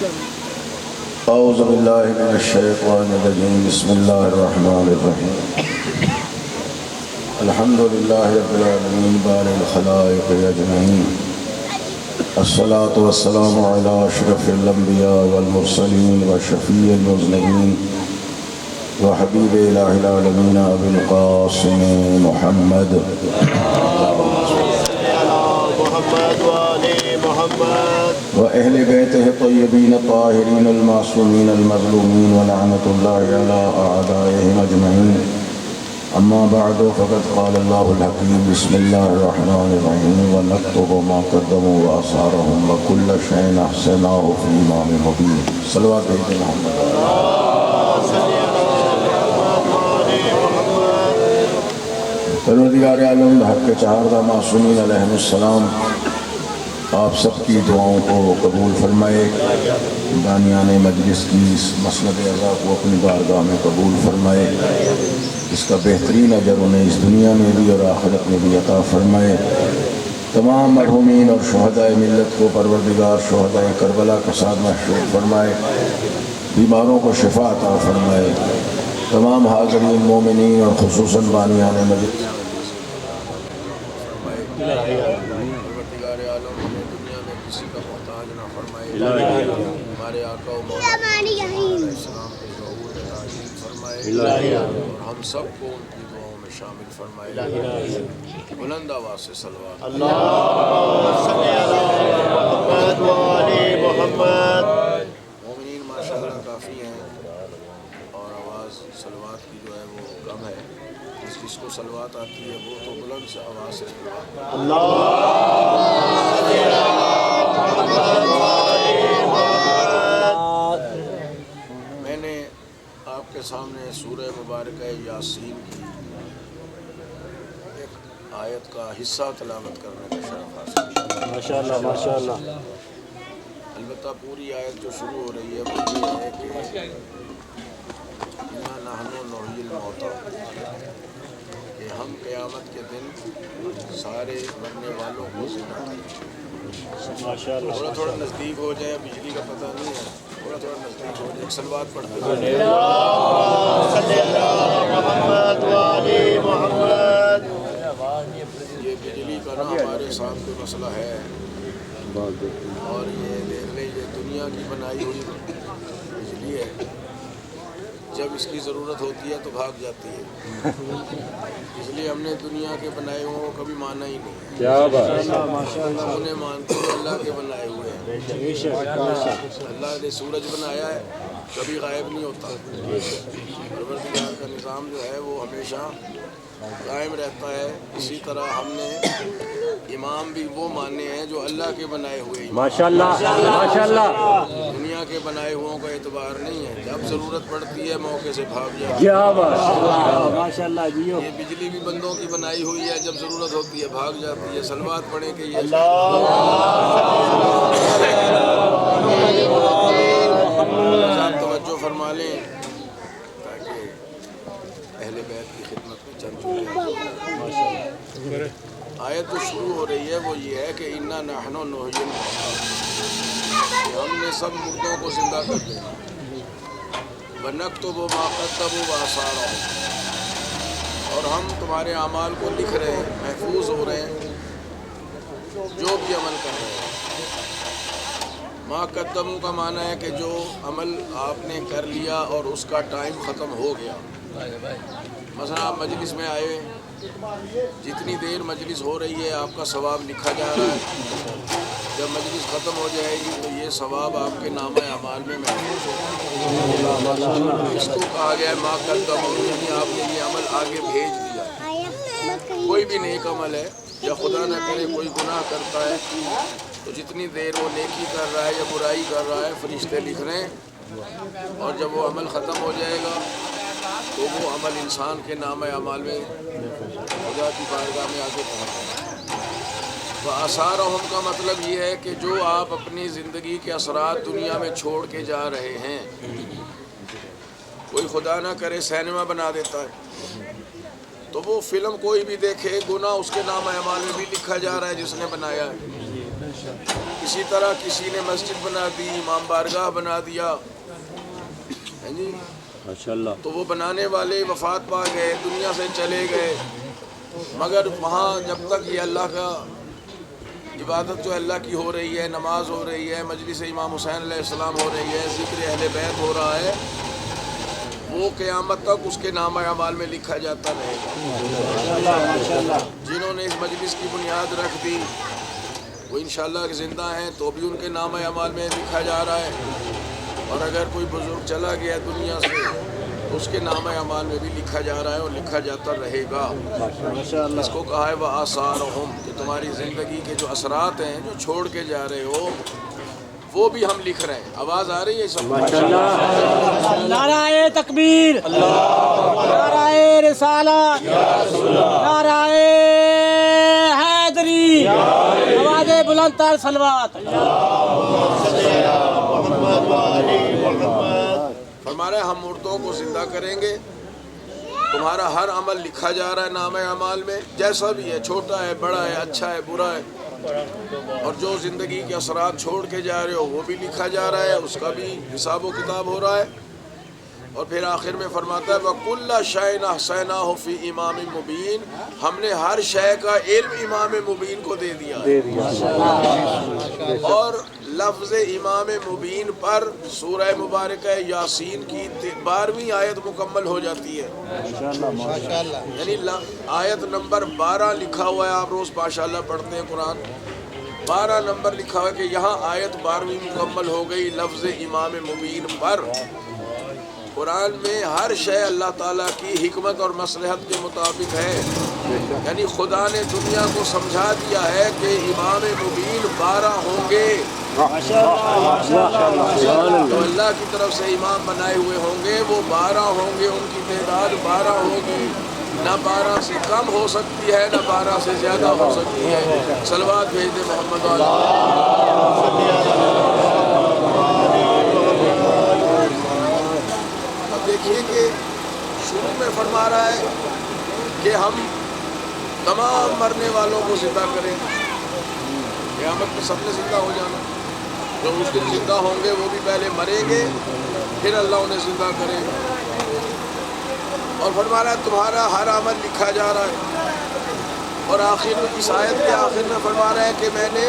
اعوذ باللہ من الشیطان الرجیم بسم اللہ الرحمن الرحیم الحمد للہ رب العالمین بارئ الخلائق اجمعین الصلاة والسلام علی اشرف الانبیاء والمرسلین وشفیع المذنبین وحبیب الہ العالمین ابی القاسم محمد وأهل بيته الطيبين الطاهرين المعصومين المظلومين ولعنة الله على أعدائهم أجمعين أما بعد فقد قال الله الحكيم بسم الله الرحمن الرحيم ونكتب ما قدموا وآثارهم وكل شيء أحصيناه في إمام مبين صلوات محمد پروردگار عالم حق کے چہاردہ معصومین علیہ السلام آپ سب کی دعاؤں کو قبول فرمائے، بانیان مجلس کی اس مسند اعضاء کو اپنی بارگاہ میں قبول فرمائے، اس کا بہترین اجر انہیں اس دنیا میں بھی اور آخرت میں بھی عطا فرمائے۔ تمام مرحومین اور شہدائے ملت کو پروردگار شہدائے کربلا کے ساتھ محشور فرمائے، بیماروں کو شفا عطا فرمائے، تمام حاضرین مومنین اور خصوصاً بانیان مجلس ہمارے آقا و مولا علیہ السلام کے ظہور تعظیم فرمائے اور ہم سب کو ان کی دعاؤں میں شامل فرمائے۔ بلند آواز سے صلوات اللہم صلی علی محمد و آل محمد۔ مومنین ماشاءاللہ کافی ہیں اور آواز صلوات کی جو ہے وہ کم ہے، جس کو صلوات آتی ہے وہ تو بلند سے آواز سے صلوات اللہم صلی علی محمد و کے سامنے سورہ مبارکہ یاسین کی ایک آیت کا حصہ تلاوت کرنے کا شرف حاصل ہے۔ ماشاءاللہ ماشاءاللہ۔ البتہ پوری آیت جو شروع ہو رہی ہے وہ یہ ہے کہ اِنَّا نَحْنُ نُحْيِي الْمَوْتَىٰ، کہ ہم قیامت کے دن سارے مرنے والوں کو زندہ کریں۔ تھوڑا تھوڑا نزدیک ہو جائے، بجلی کا پتہ نہیں ہے، تھوڑا تھوڑا نزدیک ہو جائے، ایک صلوات پڑھتے ہیں صلی اللہ محمد و آل محمد۔ یہ بجلی کا نا ہمارے ساتھ کوئی مسئلہ ہے اور یہ دیکھ لیں یہ دنیا کی بنائی ہوئی بجلی ہے، جب اس کی ضرورت ہوتی ہے تو بھاگ جاتی ہے، اس لیے ہم نے دنیا کے بنائے ہوئے کو کبھی مانا ہی نہیں۔ کیا بات ہے، انہیں مانتے ہیں اللہ کے بنائے ہوئے ہیں۔ اللہ نے سورج بنایا ہے، کبھی غائب نہیں ہوتا، پروردگار کا نظام جو ہے وہ ہمیشہ قائم رہتا ہے۔ اسی طرح ہم نے امام بھی وہ مانے ہیں جو اللہ کے بنائے ہوئے ہیں۔ ماشاءاللہ ماشاءاللہ۔ دنیا کے بنائے ہوئوں کا اعتبار نہیں ہے، جب ضرورت پڑتی ہے موقع سے بھاگ جاتے ہیں۔ کیا بات ہے، ماشاءاللہ۔ یہ بجلی بھی بندوں کی بنائی ہوئی ہے، جب ضرورت ہوتی ہے بھاگ جاتی ہے۔ صلوات پڑھیں کہ یہ اللہ توجہ فرما لیں تاکہ اہل بیت کی خدمت میں چند جملے۔ آیت جو شروع ہو رہی ہے وہ یہ ہے کہ اِنَّا نَحْنُ نُحْيِي الْمَوْتَىٰ، کہ ہم نے سب مردوں کو زندہ کر دینا۔ وَنَكْتُبُ مَا قَدَّمُوا وَآثَارَهُمْ، اور ہم تمہارے اعمال کو لکھ رہے ہیں، محفوظ ہو رہے ہیں، جو بھی عمل کر رہے ہیں۔ ما قدموا کا معنی ہے کہ جو عمل آپ نے کر لیا اور اس کا ٹائم ختم ہو گیا۔ مثلا آپ مجلس میں آئے، جتنی دیر مجلس ہو رہی ہے آپ کا ثواب لکھا جا رہا ہے، جب مجلس ختم ہو جائے گی تو یہ ثواب آپ کے نامہ اعمال میں محفوظ ہوگا۔ اس کو کہا گیا ہے ما قدموا، یعنی آپ نے یہ عمل آگے بھیج دیا۔ کوئی بھی نیک عمل ہے یا خدا نہ کرے کوئی گناہ کرتا ہے تو جتنی دیر وہ نیکی کر رہا ہے یا برائی کر رہا ہے فرشتے لکھ رہے ہیں، اور جب وہ عمل ختم ہو جائے گا تو وہ عمل انسان کے نامہ اعمال میں خدا کی بارگاہ میں آگے پہنچ جائے گا۔ وَآثَارَهُمْ کا مطلب یہ ہے کہ جو آپ اپنی زندگی کے اثرات دنیا میں چھوڑ کے جا رہے ہیں۔ کوئی خدا نہ کرے سینما بنا دیتا ہے تو وہ فلم کوئی بھی دیکھے گناہ اس کے نامہ اعمال میں بھی لکھا جا رہا ہے جس نے بنایا ہے۔ اسی طرح کسی نے مسجد بنا دی، امام بارگاہ بنا دیا، جی ماشاءاللہ، تو وہ بنانے والے وفات پا گئے، دنیا سے چلے گئے، مگر وہاں جب تک یہ اللہ کا عبادت جو اللہ کی ہو رہی ہے، نماز ہو رہی ہے، مجلس امام حسین علیہ السلام ہو رہی ہے، ذکر اہل بیت ہو رہا ہے، وہ قیامت تک اس کے نامہ اعمال میں لکھا جاتا رہے گا۔ جنہوں نے اس مجلس کی بنیاد رکھ دی وہ انشاءاللہ زندہ ہیں تو بھی ان کے نامہ اعمال میں لکھا جا رہا ہے، اور اگر کوئی بزرگ چلا گیا دنیا سے تو اس کے نامہ اعمال میں بھی لکھا جا رہا ہے اور لکھا جاتا رہے گا۔ اس کو کہا ہے وآثارہم، کہ تمہاری زندگی کے جو اثرات ہیں جو چھوڑ کے جا رہے ہو وہ بھی ہم لکھ رہے ہیں۔ آواز آ رہی ہے سب کو؟ نعرہ تکبیر، نعرہ رسالت، نعرہ حیدری، آواز بلند تر صلوات۔ فرما رہے ہیں ہم مردوں کو زندہ کریں گے، تمہارا ہر عمل لکھا جا رہا ہے نامہ اعمال میں، جیسا بھی ہے، چھوٹا ہے، بڑا ہے، اچھا ہے، برا ہے، اور جو زندگی کے اثرات چھوڑ کے جا رہے ہو وہ بھی لکھا جا رہا ہے، اس کا بھی حساب و کتاب ہو رہا ہے۔ اور پھر آخر میں فرماتا ہے وَكُلَّ شَيْءٍ أَحْصَيْنَاهُ فِي إِمَامٍ مُبِينٍ، ہم نے ہر شے کا علم امام مبین کو دے دیا ہے۔ اور لفظ امام مبین پر سورہ مبارکہ یاسین کی 12ویں آیت مکمل ہو جاتی ہے، یعنی آیت نمبر 12 لکھا ہوا ہے، آپ روز ماشاءاللہ پڑھتے ہیں قرآن، 12 نمبر لکھا ہوا ہے کہ یہاں آیت 12ویں مکمل ہو گئی لفظ امام مبین پر۔ قرآن میں ہر شے اللہ تعالیٰ کی حکمت اور مصلحت کے مطابق ہے، یعنی خدا نے دنیا کو سمجھا دیا ہے کہ امام مبین 12 ہوں گے، جو اللہ کی طرف سے امام بنائے ہوئے ہوں گے وہ 12 ہوں گے، ان کی تعداد 12 ہوگی، نہ 12 سے کم ہو سکتی ہے نہ 12 سے زیادہ ہو سکتی ہے۔ صلوات بھیج دے محمد دیکھیے کہ شروع میں فرما رہا ہے کہ ہم تمام مرنے والوں کو زندہ کریں گے، قیامت میں سب نے زندہ ہو جانا، جو اس دن زندہ ہوں گے وہ بھی پہلے مریں گے پھر اللہ انہیں زندہ کرے گا۔ اور فرما رہا ہے تمہارا ہر عمل لکھا جا رہا ہے، اور آخر میں اس آیت کے آخر میں فرما رہا ہے کہ میں نے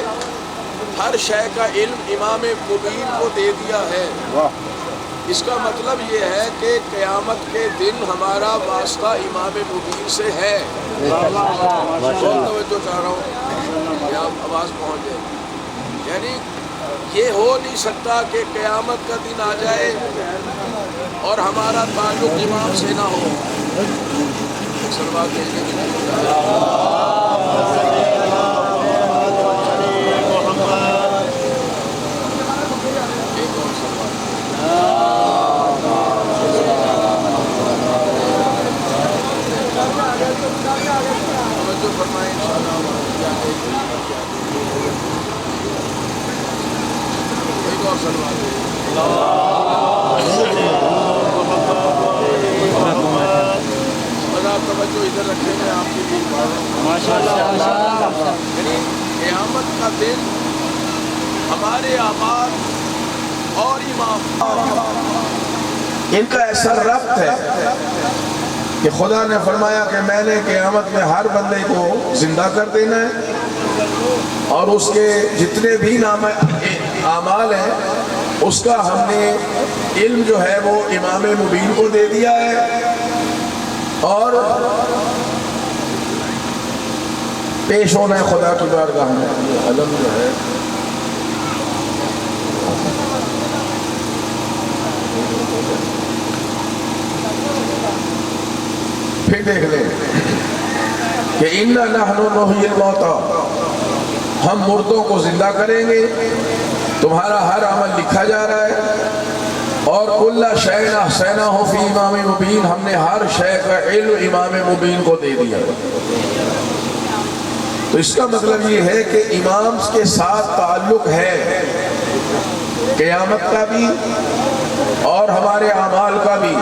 ہر شے کا علم امام مبین کو دے دیا ہے۔ اس کا مطلب یہ ہے کہ قیامت کے دن ہمارا واسطہ امام مبین سے ہے۔ بہت توجہ چاہ رہا ہوں کہ آپ آواز پہنچ جائے، یعنی یہ ہو نہیں سکتا کہ قیامت کا دن آ جائے اور ہمارا تعلق امام سے نہ ہو۔ صلوات توجہ فرمائیں انشاءاللہ۔ ایک اور صلوات آپ توجہ ادھر رکھیں گے آپ کی بھی یعنی قیامت کا دن ہمارے اعمال اور امام ان کا ایسا ربط ہے کہ خدا نے فرمایا کہ میں نے قیامت میں ہر بندے کو زندہ کر دینا ہے، اور اس کے جتنے بھی اعمال ہیں اس کا ہم نے علم جو ہے وہ امام مبین کو دے دیا ہے، اور پیش ہونا ہے خدا کی بارگاہ میں۔ علم جو ہے پھر دیکھ لیں کہ اِنَّا نَحْنُ نُحْيِي الْمَوْتَىٰ، ہم مردوں کو زندہ کریں گے، تمہارا ہر عمل لکھا جا رہا ہے، اور كُلَّ شَيْءٍ أَحْصَيْنَاهُ فِي إِمَامٍ مُبِينٍ، ہم نے ہر شے کا علم امام مبین کو دے دیا۔ تو اس کا مطلب یہ ہے کہ امام کے ساتھ تعلق ہے قیامت کا بھی اور ہمارے اعمال کا بھی،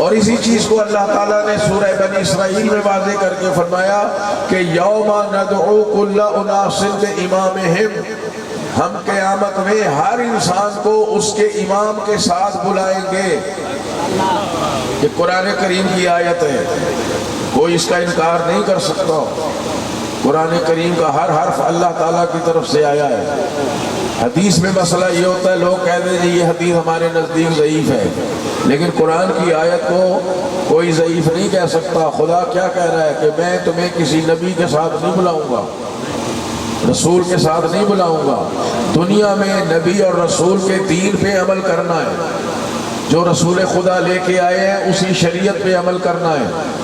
اور اسی چیز کو اللہ تعالیٰ نے سورہ بنی اسرائیل میں واضح کر کے فرمایا کہ یوم ندعو کل اناس بامامہم، ہم قیامت میں ہر انسان کو اس کے امام کے ساتھ بلائیں گے. یہ قرآن کریم کی آیت ہے, کوئی اس کا انکار نہیں کر سکتا. قرآن کریم کا ہر حرف اللہ تعالیٰ کی طرف سے آیا ہے. حدیث میں مسئلہ یہ ہوتا ہے, لوگ کہتے ہیں یہ حدیث ہمارے نزدیک ضعیف ہے, لیکن قرآن کی آیت کو کوئی ضعیف نہیں کہہ سکتا. خدا کیا کہہ رہا ہے کہ میں تمہیں کسی نبی کے ساتھ نہیں بلاؤں گا, رسول کے ساتھ نہیں بلاؤں گا. دنیا میں نبی اور رسول کے دین پہ عمل کرنا ہے, جو رسول خدا لے کے آئے ہیں اسی شریعت پہ عمل کرنا ہے.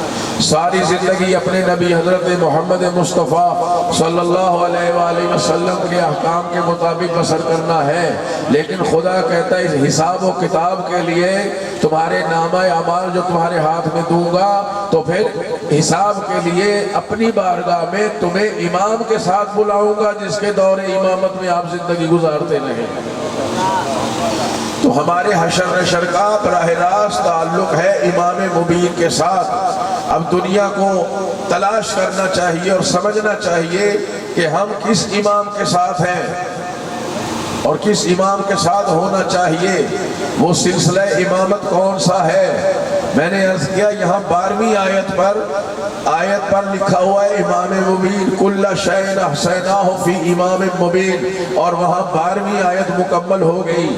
ساری زندگی اپنے نبی حضرت محمد مصطفیٰ صلی اللہ علیہ وآلہ وسلم کے احکام کے مطابق بسر کرنا ہے. لیکن خدا کہتا ہے اس حساب و کتاب کے لیے تمہارے نامہ اعمال جو تمہارے ہاتھ میں دوں گا, تو پھر حساب کے لیے اپنی بارگاہ میں تمہیں امام کے ساتھ بلاؤں گا جس کے دور امامت میں آپ زندگی گزارتے رہے. تو ہمارے حشر نشر کا براہ راست تعلق ہے امام مبین کے ساتھ. اب دنیا کو تلاش کرنا چاہیے اور سمجھنا چاہیے کہ ہم کس امام کے ساتھ ہیں اور کس امام کے ساتھ ہونا چاہیے. وہ سلسلہ امامت کون سا ہے؟ میں نے عرض کیا یہاں 12ویں آیت پر لکھا ہوا ہے امام مبین, کل شیء احصیناہ فی امام مبین, اور وہاں 12ویں آیت مکمل ہو گئی.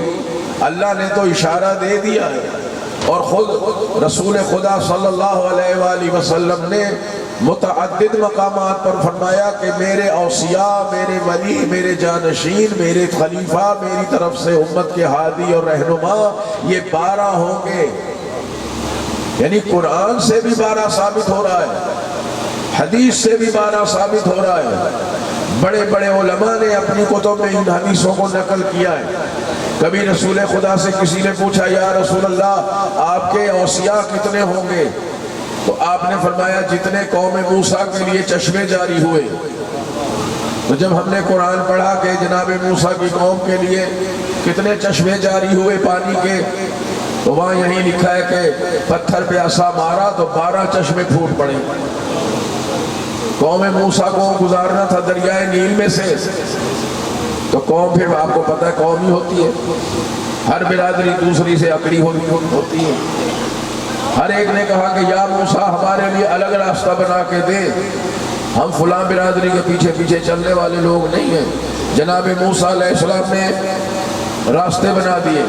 اللہ نے تو اشارہ دے دیا ہے, اور خود رسول خدا صلی اللہ علیہ وآلہ وسلم نے متعدد مقامات پر فرمایا کہ میرے اوصیاء, میرے ولی, میرے جانشین, میرے خلیفہ, میری طرف سے امت کے ہادی اور رہنما یہ 12 ہوں گے. یعنی قرآن سے بھی 12 ثابت ہو رہا ہے, حدیث سے بھی 12 ثابت ہو رہا ہے. بڑے بڑے علماء نے اپنی کتب میں ان حدیثوں کو نقل کیا ہے. کبھی رسول خدا سے کسی نے پوچھا یا رسول اللہ آپ کے اوصیاء کتنے ہوں گے؟ تو آپ نے فرمایا جتنے قوم موسیٰ کے لیے چشمے جاری ہوئے. تو جب ہم نے قرآن پڑھا کہ جناب موسیٰ کی قوم کے لیے کتنے چشمے جاری ہوئے پانی کے, تو وہاں یہی لکھا ہے کہ پتھر پہ عصا مارا تو 12 چشمے پھوٹ پڑے. قوم موسیٰ کو گزارنا تھا دریائے نیل میں سے, تو قوم پھر آپ کو پتہ ہے قوم ہی ہوتی ہے, ہر برادری دوسری سے اکڑی ہوتی ہے. ہر ایک نے کہا کہ یا موسیٰ ہمارے لیے الگ راستہ بنا کے دے, ہم فلاں برادری کے پیچھے پیچھے چلنے والے لوگ نہیں ہیں. جناب موسیٰ علیہ السلام نے راستے بنا دیے.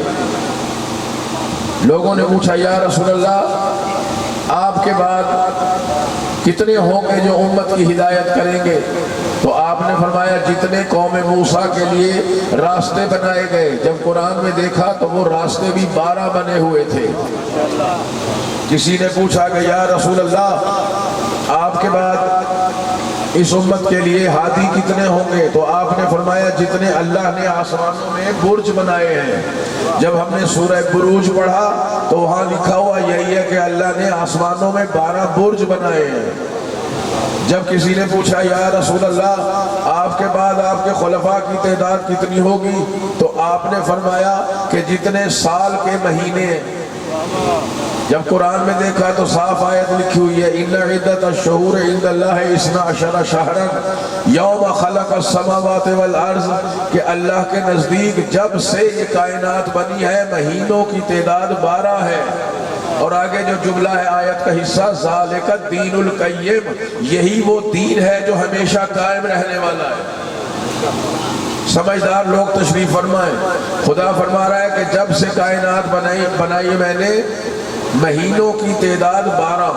لوگوں نے پوچھا یا رسول اللہ آپ کے بعد کتنے ہوں گے جو امت کی ہدایت کریں گے؟ تو آپ نے فرمایا جتنے قوم موسیٰ کے لیے راستے بنائے گئے. جب قرآن میں دیکھا تو وہ راستے بھی 12 بنے ہوئے تھے. کسی نے پوچھا کہ یا رسول اللہ آپ کے بعد اس امت کے لیے ہادی کتنے ہوں گے؟ تو آپ نے فرمایا جتنے اللہ نے آسمانوں میں برج بنائے ہیں. جب ہم نے سورہ بروج پڑھا تو وہاں لکھا ہوا یہی ہے کہ اللہ نے آسمانوں میں 12 برج بنائے ہیں. جب کسی نے پوچھا یا رسول اللہ آپ کے بعد آپ کے خلفاء کی تعداد کتنی ہوگی؟ تو آپ نے فرمایا کہ جتنے سال کے مہینے. جب قرآن میں دیکھا تو صاف آیت لکھی ہوئی ہے ان عدت الشہور عند اللہ 12 شہرا یوم خلق السماوات والارض, کہ اللہ کے نزدیک جب سے یہ کائنات بنی ہے مہینوں کی تعداد 12 ہے. اور آگے جو جملہ ہے آیت کا حصہ ذالک الدین القیم, یہی وہ دین ہے جو ہمیشہ قائم رہنے والا ہے. سمجھدار لوگ تشریف فرمائیں. خدا فرما رہا ہے کہ جب سے کائنات بنائی میں نے مہینوں کی تعداد 12,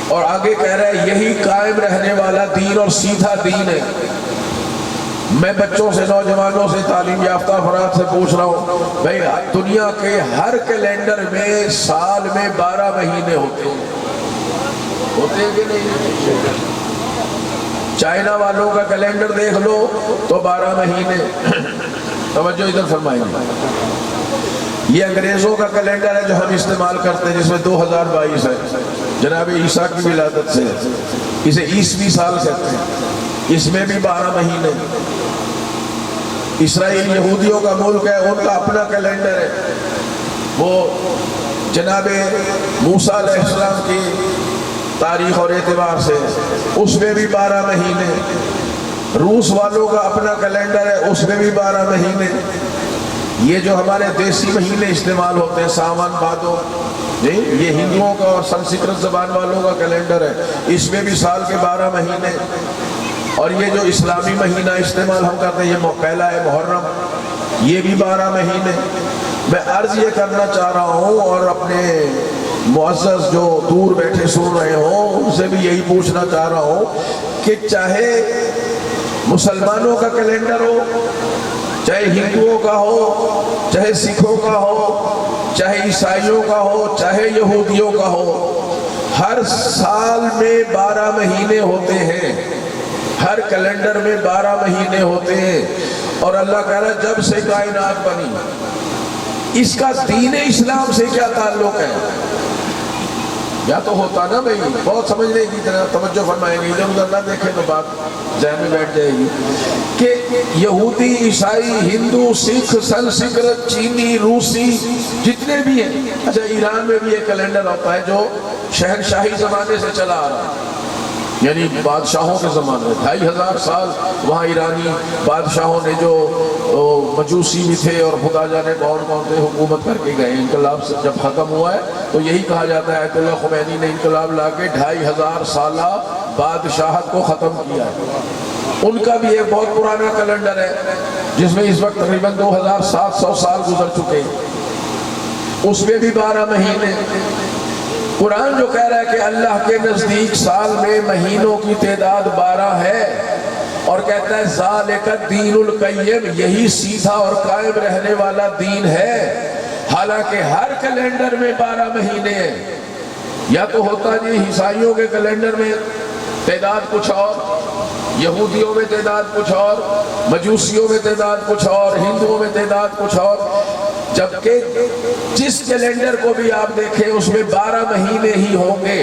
اور آگے کہہ رہا ہے یہی قائم رہنے والا دین اور سیدھا دین ہے. میں بچوں سے, نوجوانوں سے, تعلیم یافتہ افراد سے پوچھ رہا ہوں بھئی دنیا کے ہر کیلنڈر میں سال میں 12 مہینے ہوتے ہیں کہ نہیں؟ چائنا والوں کا کیلنڈر دیکھ لو تو 12 مہینے. توجہ ادھر فرمائیں گے. یہ انگریزوں کا کیلنڈر ہے جو ہم استعمال کرتے ہیں جس میں 2022 ہے, جناب عیسیٰ کی ولادت سے, اسے عیسوی سال کہتے ہیں. اس میں بھی 12 مہینے. اسرائیل یہودیوں کا ملک ہے, ان کا اپنا کیلنڈر ہے, وہ جناب موسیٰ علیہ السلام کی تاریخ اور اعتبار سے اس میں بھی 12 مہینے. روس والوں کا اپنا کیلنڈر ہے، اس میں بھی 12 مہینے۔ یہ جو ہمارے دیسی مہینے استعمال ہوتے ہیں، ساون، بھادو، یہ ہندوؤں کا اور سنسکرت زبان والوں کا کیلنڈر ہے، اس میں بھی سال کے 12 مہینے۔ اور یہ جو اسلامی مہینہ استعمال ہم کرتے ہیں، یہ پہلا ہے محرم، یہ بھی 12 مہینے۔ میں عرض یہ کرنا چاہ رہا ہوں، اور اپنے معزز جو دور بیٹھے سن رہے ہوں ان سے بھی یہی پوچھنا چاہ رہا ہوں کہ چاہے مسلمانوں کا کیلنڈر ہو، چاہے ہندوؤں کا ہو، چاہے سکھوں کا ہو، چاہے عیسائیوں کا ہو، چاہے یہودیوں کا ہو، ہر سال میں 12 مہینے ہوتے ہیں، ہر کیلنڈر میں 12 مہینے ہوتے ہیں۔ اور اللہ کہہ رہا ہے جب سے کائنات بنی، اس کا دین اسلام سے کیا تعلق ہے؟ یا تو ہوتا نا بھائی، بہت سمجھنے کی طرح توجہ فرمائیں گے، ادھر ادھر نہ دیکھیں تو بات ذہن میں بیٹھ جائے گی کہ یہودی، عیسائی، ہندو، سکھ، سنسکرت، چینی، روسی جتنے بھی ہیں، اچھا ایران میں بھی ایک کیلنڈر ہوتا ہے جو شہنشاہی زمانے سے چلا آ رہا ہے، یعنی بادشاہوں کے زمانے، 2500 سال وہاں ایرانی بادشاہوں نے جو مجوسی بھی تھے اور خدا جانے کون کون سے حکومت کر کے گئے، انقلاب سے جب ختم ہوا ہے تو یہی کہا جاتا ہے آیت اللہ خمینی نے انقلاب لا کے 2500 سالہ بادشاہت کو ختم کیا ہے۔ ان کا بھی ایک بہت پرانا کیلنڈر ہے جس میں اس وقت تقریباً 2700 سال گزر چکے، اس میں بھی 12 مہینے۔ قرآن جو کہہ رہا ہے کہ اللہ کے نزدیک سال میں مہینوں کی تعداد 12 ہے، اور کہتا ہے ذالک الدین القیم، یہی سیدھا اور قائم رہنے والا دین ہے۔ حالانکہ ہر کیلنڈر میں 12 مہینے ہیں۔ یا تو ہوتا جی عیسائیوں کے کیلنڈر میں تعداد کچھ اور، یہودیوں میں تعداد کچھ اور، مجوسیوں میں تعداد کچھ اور، ہندوؤں میں تعداد کچھ اور، جبکہ جس کیلنڈر کو بھی آپ دیکھیں اس میں 12 مہینے ہی ہوں گے،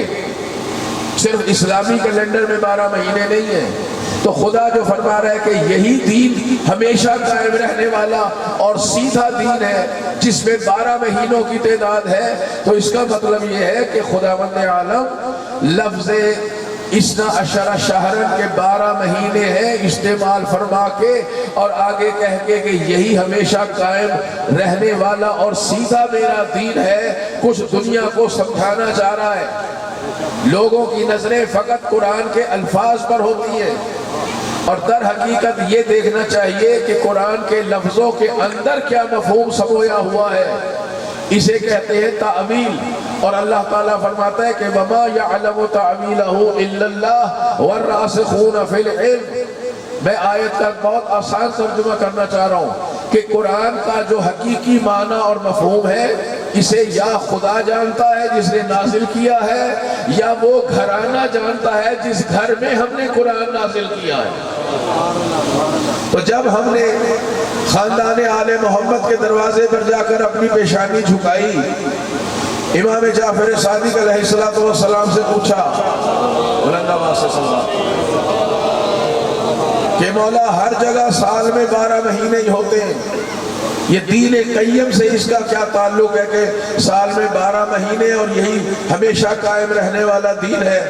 صرف اسلامی کیلنڈر میں 12 مہینے نہیں ہیں۔ تو خدا جو فرما رہا ہے کہ یہی دین ہمیشہ قائم رہنے والا اور سیدھا دین ہے جس میں 12 مہینوں کی تعداد ہے، تو اس کا مطلب یہ ہے کہ خداوند عالم لفظ اسنا عشر شہرن کے 12 مہینے ہیں استعمال فرما کے، اور آگے کہہ کے کہ یہی ہمیشہ قائم رہنے والا اور سیدھا میرا دین ہے۔ کچھ دنیا کو سمجھانا چاہ رہا ہے، لوگوں کی نظریں فقط قرآن کے الفاظ پر ہوتی ہیں، اور در حقیقت یہ دیکھنا چاہیے کہ قرآن کے لفظوں کے اندر کیا مفہوم سمویا ہوا ہے، اسے کہتے ہیں تعویل۔ اور اللہ تعالیٰ فرماتا ہے کہ وَمَا يَعْلَمُ تَعْوِيلَهُ إِلَّا اللَّهُ وَالرَّاسِخُونَ فِي الْعِلْمِ۔ میں آیت کا بہت آسان ترجمہ کرنا چاہ رہا ہوں کہ قرآن کا جو حقیقی معنی اور مفہوم ہے اسے یا خدا جانتا ہے جس نے نازل کیا ہے، یا وہ گھرانہ جانتا ہے جس گھر میں ہم نے قرآن نازل کیا ہے۔ تو جب ہم نے خاندان آل محمد کے دروازے پر جا کر اپنی پیشانی جھکائی، امام جعفر صادق علیہ السلام سے پوچھا، بلند آواز سے سنا کہ مولا ہر جگہ سال میں 12 مہینے ہی ہوتے ہیں، یہ دین قیم سے اس کا کیا تعلق ہے کہ سال میں 12 مہینے اور یہی ہمیشہ قائم رہنے والا دین ہے؟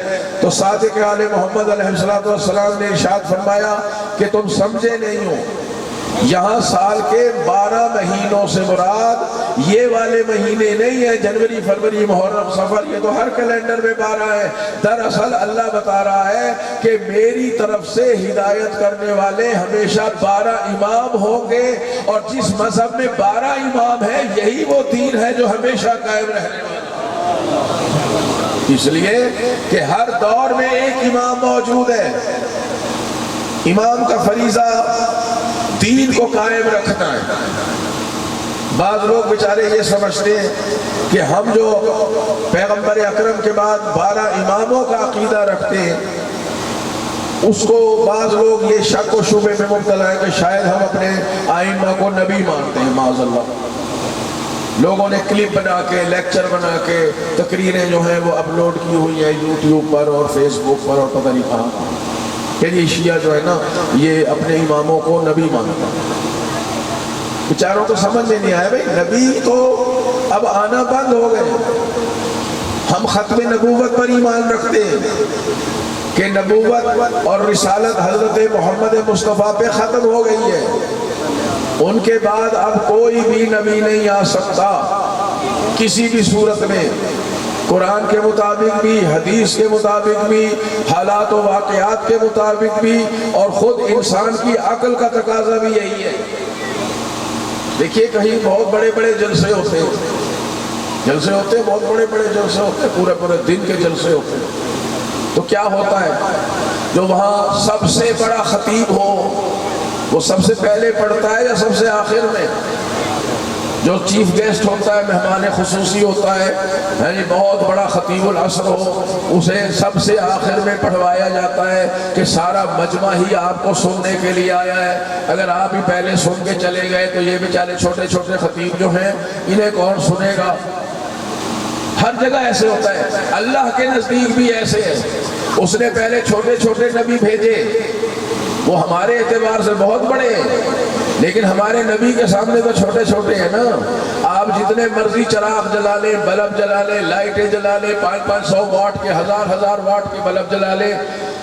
تو صادق آل محمد علیہ السلام نے ارشاد فرمایا کہ تم سمجھے نہیں ہو، یہاں سال کے 12 مہینوں سے مراد یہ والے مہینے نہیں ہیں، جنوری، فروری، محرم، صفر، یہ تو ہر کیلنڈر میں 12 ہے۔ دراصل اللہ بتا رہا ہے کہ میری طرف سے ہدایت کرنے والے ہمیشہ 12 امام ہوں گے، اور جس مذہب میں 12 امام ہیں یہی وہ دین ہے جو ہمیشہ قائم رہنے والا، اس لیے کہ ہر دور میں ایک امام موجود ہے۔ امام کا فریضہ دین کو قائم رکھنا ہے۔ بعض لوگ بیچارے یہ سمجھتے ہیں کہ ہم جو پیغمبر اکرم کے بعد 12 اماموں کا عقیدہ رکھتے ہیں، اس کو بعض لوگ یہ شک و شبہ میں مبتلا ہے کہ شاید ہم اپنے ائمہ کو نبی مانتے ہیں، معاذ اللہ۔ لوگوں نے کلپ بنا کے، لیکچر بنا کے، تقریریں جو ہیں وہ اپلوڈ کی ہوئی ہیں یوٹیوب پر اور فیس بک پر اور پتہ نہیں کہاں، کہ یہ شیعہ جو ہے نا یہ اپنے اماموں کو نبی مانتا ہے۔ بیچاروں کو سمجھ میں نہیں آیا بھائی، نبی تو اب آنا بند ہو گئے، ہم ختم نبوت پر ایمان رکھتے ہیں، کہ نبوت اور رسالت حضرت محمد مصطفیٰ پہ ختم ہو گئی ہے، ان کے بعد اب کوئی بھی نبی نہیں آ سکتا کسی بھی صورت میں، قرآن کے مطابق بھی، حدیث کے مطابق بھی، حالات و واقعات کے مطابق بھی، اور خود انسان کی عقل کا تقاضا بھی یہی ہے۔ دیکھیے کہیں بہت بڑے بڑے جلسے ہوتے ہیں، بہت بڑے بڑے جلسے ہوتے ہیں، پورے دن کے جلسے ہوتے ہیں، تو کیا ہوتا ہے، جو وہاں سب سے بڑا خطیب ہو وہ سب سے پہلے پڑھتا ہے یا سب سے آخر میں؟ جو چیف گیسٹ ہوتا ہے، مہمان خصوصی ہوتا ہے، یعنی بہت بڑا خطیب العصر ہو، اسے سب سے آخر میں پڑھوایا جاتا ہے کہ سارا مجمع ہی آپ کو سننے کے لیے آیا ہے، اگر آپ ہی پہلے سن کے چلے گئے تو یہ بیچارے چھوٹے چھوٹے خطیب جو ہیں انہیں کون سنے گا؟ ہر جگہ ایسے ہوتا ہے، اللہ کے نزدیک بھی ایسے ہے، اس نے پہلے چھوٹے چھوٹے نبی بھیجے، وہ ہمارے اعتبار سے بہت بڑے ہیں، لیکن ہمارے نبی کے سامنے تو چھوٹے چھوٹے ہیں نا۔ آپ جتنے مرضی چراغ جلا لیں، بلب جلا لیں، لائٹیں جلا لیں، 500 واٹ کے، 1000 واٹ کے بلب جلا لیں،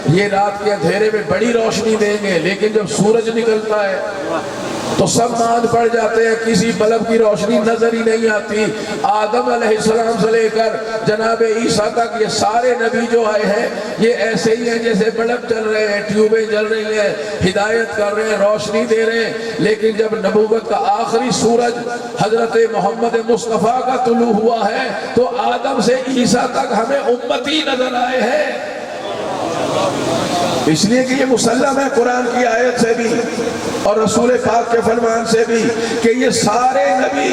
یہ رات کے اندھیرے میں بڑی روشنی دیں گے، لیکن جب سورج نکلتا ہے تو سب ماند پڑ جاتے ہیں، کسی بلب کی روشنی نظر ہی نہیں آتی۔ آدم علیہ السلام سے لے کر جناب عیسیٰ تک یہ سارے نبی جو آئے ہیں یہ ایسے ہی ہیں جیسے بلب جل رہے ہیں، ٹیوبیں جل رہی ہیں، ہدایت کر رہے ہیں، روشنی دے رہے ہیں، لیکن جب نبوت کا آخری سورج حضرت محمد مصطفیٰ کا طلوع ہوا ہے تو آدم سے عیسیٰ تک ہمیں امتی نظر آئے ہیں۔ اس لیے کہ یہ مسلم ہے قرآن کی آیت سے بھی اور رسول پاک کے فرمان سے بھی کہ یہ سارے نبی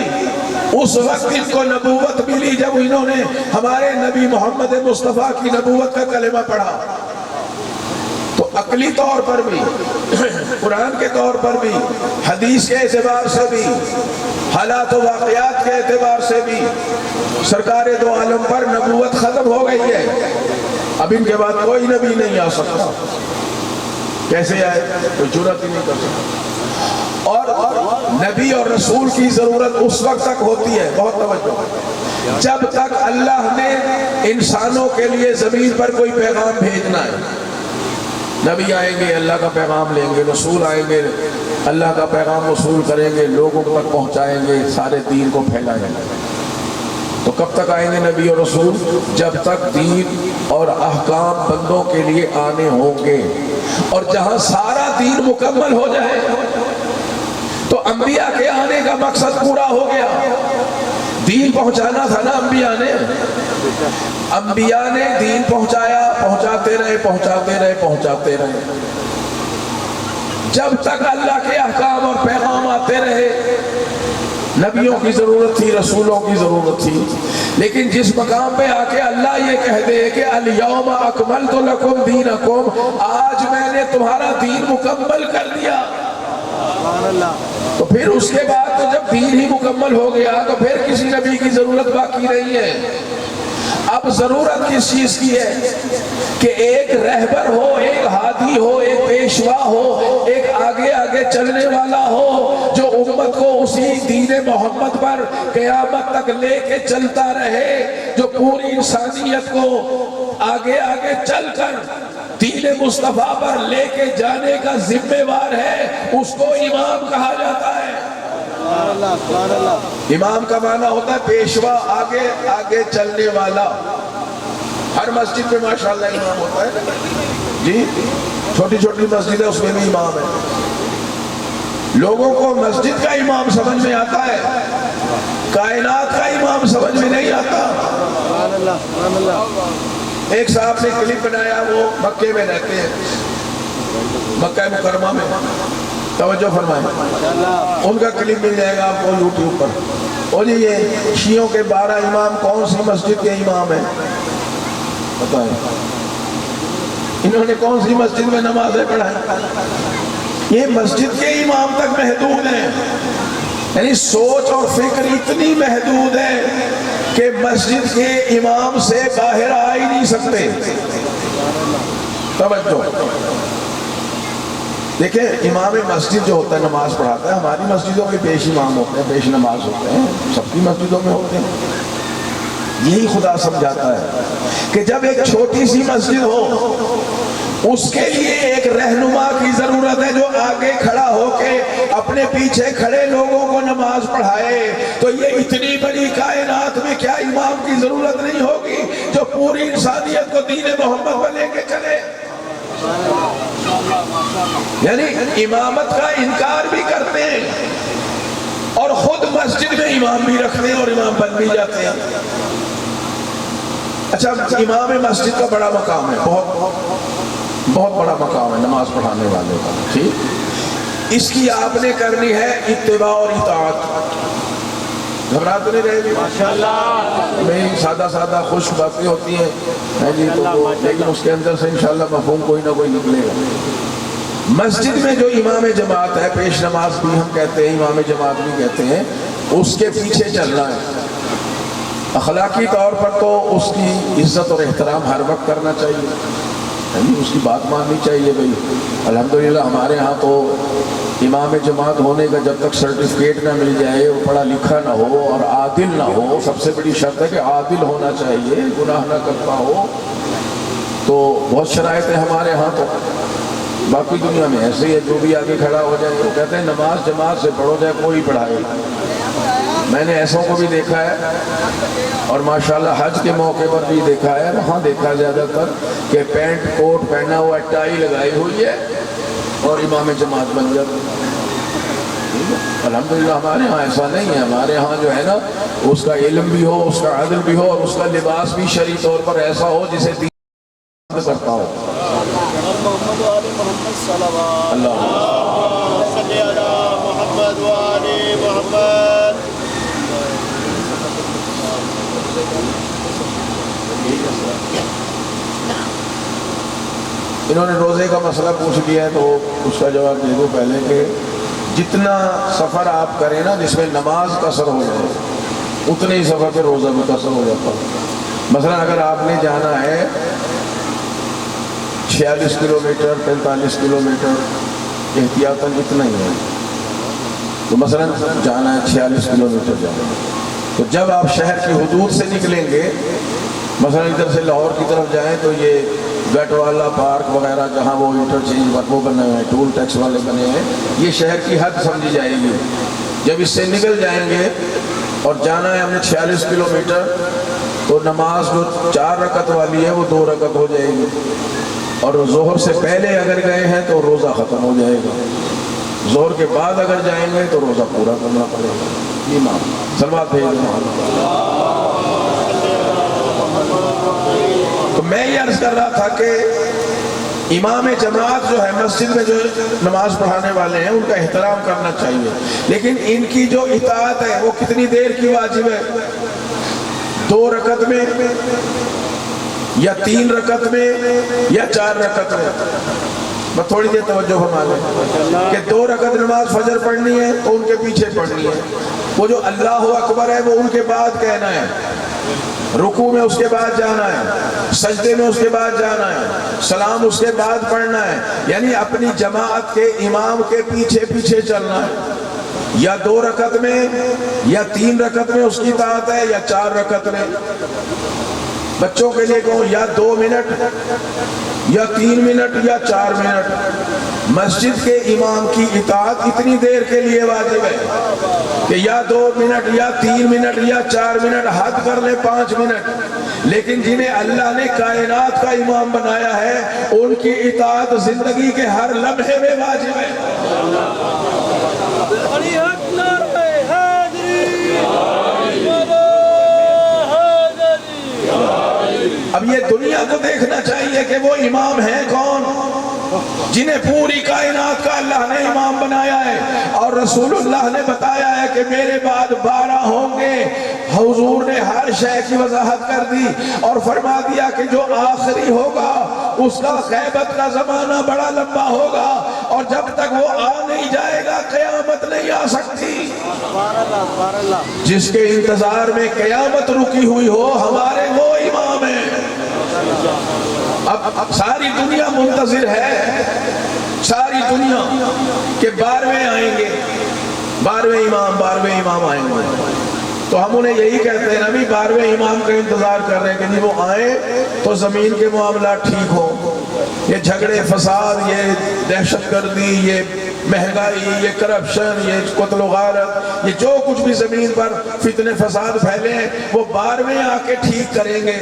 اس وقت ان کو نبوت ملی جب انہوں نے ہمارے نبی محمد مصطفیٰ کی نبوت کا کلمہ پڑھا۔ تو عقلی طور پر بھی، قرآن کے طور پر بھی، حدیث کے اعتبار سے بھی، حالات و واقعات کے اعتبار سے بھی سرکار دو عالم پر نبوت ختم ہو گئی ہے، اب ان کے بعد کوئی نبی نہیں آ سکتا۔ کیسے آئے؟ کوئی جرات ہی نہیں کر سکتا۔ اور نبی اور رسول کی ضرورت اس وقت تک ہوتی ہے، بہت توجہ، جب تک اللہ نے انسانوں کے لیے زمین پر کوئی پیغام بھیجنا ہے۔ نبی آئیں گے، اللہ کا پیغام لیں گے، رسول آئیں گے، اللہ کا پیغام وصول کریں گے، لوگوں تک پہنچائیں گے، سارے دین کو پھیلائیں گے۔ تو کب تک آئیں گے نبی اور رسول؟ جب تک دین اور احکام بندوں کے لیے آنے ہوں گے، اور جہاں سارا دین مکمل ہو جائے تو انبیاء کے آنے کا مقصد پورا ہو گیا۔ دین پہنچانا تھا نا انبیاء نے دین پہنچایا، پہنچاتے رہے جب تک اللہ کے احکام اور پیغام آتے رہے۔ نبیوں کی ضرورت تھی، رسولوں کی ضرورت تھی، لیکن جس مقام پہ آ کے اللہ یہ کہہ دے کہ الیوم اکملت لکم دینکم، آج میں نے تمہارا دین مکمل کر دیا، تو پھر اس کے بعد تو جب دین ہی مکمل ہو گیا تو پھر کسی نبی کی ضرورت باقی نہیں ہے۔ اب ضرورت کس چیز کی ہے کہ ایک رہبر ہو، ایک ہادی ہو، ایک پیشوا ہو، ایک آگے آگے چلنے والا ہو جو امت کو اسی دین محمد پر قیامت تک لے کے چلتا رہے، جو پوری انسانیت کو آگے آگے چل کر دین مصطفیٰ پر لے کے جانے کا ذمہ وار ہے، اس کو امام کہا جاتا ہے۔ امام کا معنی ہوتا ہے پیشوا، آگے آگے چلنے والا۔ ہر مسجد میں ماشاءاللہ امام ہوتا ہے جی، چھوٹی چھوٹی مسجد ہے اس میں بھی امام ہے۔ لوگوں کو مسجد کا امام سمجھ میں آتا ہے، کائنات کا امام سمجھ میں نہیں آتا۔ ایک صاحب نے کلپ بنایا، وہ مکے میں رہتے ہیں، مکہ مکرمہ میں، توجہ فرمائیں، ان کا کلپ مل جائے گا آپ کو یوٹیوب پر۔ اور یہ شیعوں کے 12 امام کون سی مسجد کے امام ہیں بتائیں؟ انہوں نے کون سی مسجد میں نمازیں پڑھائیں؟ یہ مسجد کے امام تک محدود ہیں، یعنی سوچ اور فکر اتنی محدود ہے کہ مسجد کے امام سے باہر آ ہی نہیں سکتے۔ توجہ دیکھیں، امام مسجد جو ہوتا ہے نماز پڑھاتا ہے، ہماری مسجدوں کے پیش امام ہوتے ہیں، پیش نماز ہوتے ہیں، سب کی مسجدوں میں ہوتے ہیں، یہی خدا سمجھاتا ہے کہ جب ایک چھوٹی سی مسجد ہو اس کے لیے ایک رہنما کی ضرورت ہے جو آگے کھڑا ہو کے اپنے پیچھے کھڑے لوگوں کو نماز پڑھائے، تو یہ اتنی بڑی کائنات میں کیا امام کی ضرورت نہیں ہوگی جو پوری انسانیت کو دین محمد میں لے کے چلے؟ یعنی امامت کا انکار بھی کرتے ہیں اور خود مسجد میں امام بھی رکھتے ہیں اور امام بن بھی جاتے ہیں۔ اچھا، امام مسجد کا بڑا مقام ہے، بہت بڑا مقام ہے نماز پڑھانے والے کا، ٹھیک؟ اس کی آپ نے کرنی ہے اتباع اور اطاعت۔ گھبرا تو نہیں رہے گی؟ ماشاءاللہ نہیں، سادہ خشک باتیں ہوتی ہیں جی، تو لیکن اس کے اندر سے انشاءاللہ مفہوم کوئی نہ کوئی نکلے گا۔ مسجد میں جو امام جماعت ہے، پیش نماز بھی ہم کہتے ہیں، امام جماعت بھی کہتے ہیں، اس کے پیچھے چلنا ہے۔ اخلاقی طور پر تو اس کی عزت اور احترام ہر وقت کرنا چاہیے، اس کی بات ماننی چاہیے بھائی۔ الحمدللہ ہمارے ہاں تو امام جماعت ہونے کا جب تک سرٹیفکیٹ نہ مل جائے، وہ پڑھا لکھا نہ ہو اور عادل نہ ہو، سب سے بڑی شرط ہے کہ عادل ہونا چاہیے، گناہ نہ کرتا ہو، تو بہت شرائط ہے ہمارے ہاں۔ تو باقی دنیا میں ایسے ہی ہے، جو بھی آگے کھڑا ہو جائے وہ کہتے ہیں نماز جماعت سے پڑھو، جائے کوئی پڑھائے۔ میں نے ایسوں کو بھی دیکھا ہے اور ماشاءاللہ حج کے موقع پر بھی دیکھا ہے، وہاں دیکھا زیادہ تر کہ پینٹ کوٹ پہنا ہوا، ٹائی لگائی ہوئی ہے اور امام جماعت بن جاتا ہے۔ الحمدللہ ہمارے ہاں ایسا نہیں ہے، ہمارے ہاں جو ہے نا اس کا علم بھی ہو، اس کا عدل بھی ہو اور اس کا لباس بھی شرعی طور پر ایسا ہو جسے دین کرتا ہو۔ اللہ انہوں نے روزے کا مسئلہ پوچھ لیا ہے تو اس کا جواب دے دو پہلے کہ جتنا سفر آپ کریں نا جس میں نماز قصر ہو جائے اتنے ہی سفر پہ روزہ بھی قصر ہو جاتا ہے۔ مثلا اگر آپ نے جانا ہے 46 کلومیٹر 45 کلومیٹر احتیاطاً اتنا ہی ہے، تو مثلا جانا ہے 46 کلومیٹر جانا ہے، تو جب آپ شہر کی حدود سے نکلیں گے، مثلا ادھر سے لاہور کی طرف جائیں تو یہ گٹ والا پارک وغیرہ جہاں وہ انٹرچینج وہ بنے ہوئے ہیں، ٹول ٹیکس والے بنے ہیں، یہ شہر کی حد سمجھی جائے گی۔ جب اس سے نکل جائیں گے اور جانا ہے ہمیں 46 کلومیٹر، تو نماز جو 4 رکعت والی ہے وہ 2 رکعت ہو جائے گی، اور ظہر سے پہلے اگر گئے ہیں تو روزہ ختم ہو جائے گا، ظہر کے بعد اگر جائیں گے تو روزہ پورا کرنا پڑے گا۔ امام صلوات بھیج دیں۔ تو میں یہ عرض کر رہا تھا کہ امام جماعت جو ہے مسجد میں جو نماز پڑھانے والے ہیں ان کا احترام کرنا چاہیے، لیکن ان کی جو اطاعت ہے وہ کتنی دیر کی واجب ہے؟ 2 رکعت میں یا 3 رکعت میں یا 4 رکعت میں؟ میں تھوڑی دیر توجہ فرما لیں کہ 2 رکعت نماز فجر پڑھنی ہے تو ان کے پیچھے پڑھنی ہے، وہ جو اللہ اکبر ہے وہ ان کے بعد کہنا ہے، رکوع میں اس کے بعد جانا ہے، سجدے میں اس کے بعد جانا ہے، سلام اس کے بعد پڑھنا ہے، یعنی اپنی جماعت کے امام کے پیچھے پیچھے چلنا ہے۔ یا 2 رکعت میں یا 3 رکعت میں اس کی اطاعت ہے یا 4 رکعت میں۔ بچوں کے لیے کہوں یا 2 منٹ یا 3 منٹ یا 4 منٹ، مسجد کے امام کی اطاعت اتنی دیر کے لیے واجب ہے کہ یا 2 منٹ یا 3 منٹ یا 4 منٹ، حد کر لیں 5 منٹ، لیکن جنہیں اللہ نے کائنات کا امام بنایا ہے ان کی اطاعت زندگی کے ہر لمحے میں واجب ہے۔ اب یہ دنیا کو دیکھنا چاہیے کہ وہ امام ہیں کون جنہیں پوری کائنات کا اللہ نے امام بنایا ہے، اور رسول اللہ نے بتایا ہے کہ میرے بعد 12 ہوں گے۔ حضور نے ہر شے کی وضاحت کر دی اور فرما دیا کہ جو آخری ہوگا اس کا غیبت کا زمانہ بڑا لمبا ہوگا، اور جب تک وہ آ نہیں جائے گا قیامت نہیں آ سکتی۔ جس کے انتظار میں قیامت رکی ہوئی ہو ہمارے وہ امام ہیں۔ اب ساری دنیا منتظر ہے، ساری دنیا کہ 12ویں آئیں گے، 12ویں امام آئیں گے، تو ہم انہیں یہی کہتے ہیں نبی 12ویں امام کا انتظار کر رہے ہیں کہ جی وہ آئیں تو زمین کے معاملات ٹھیک ہوں، یہ جھگڑے فساد، یہ دہشت گردی، یہ مہنگائی، یہ کرپشن، یہ قتل و غارت، یہ جو کچھ بھی زمین پر فتنے فساد پھیلے ہیں وہ 12ویں آ کے ٹھیک کریں گے،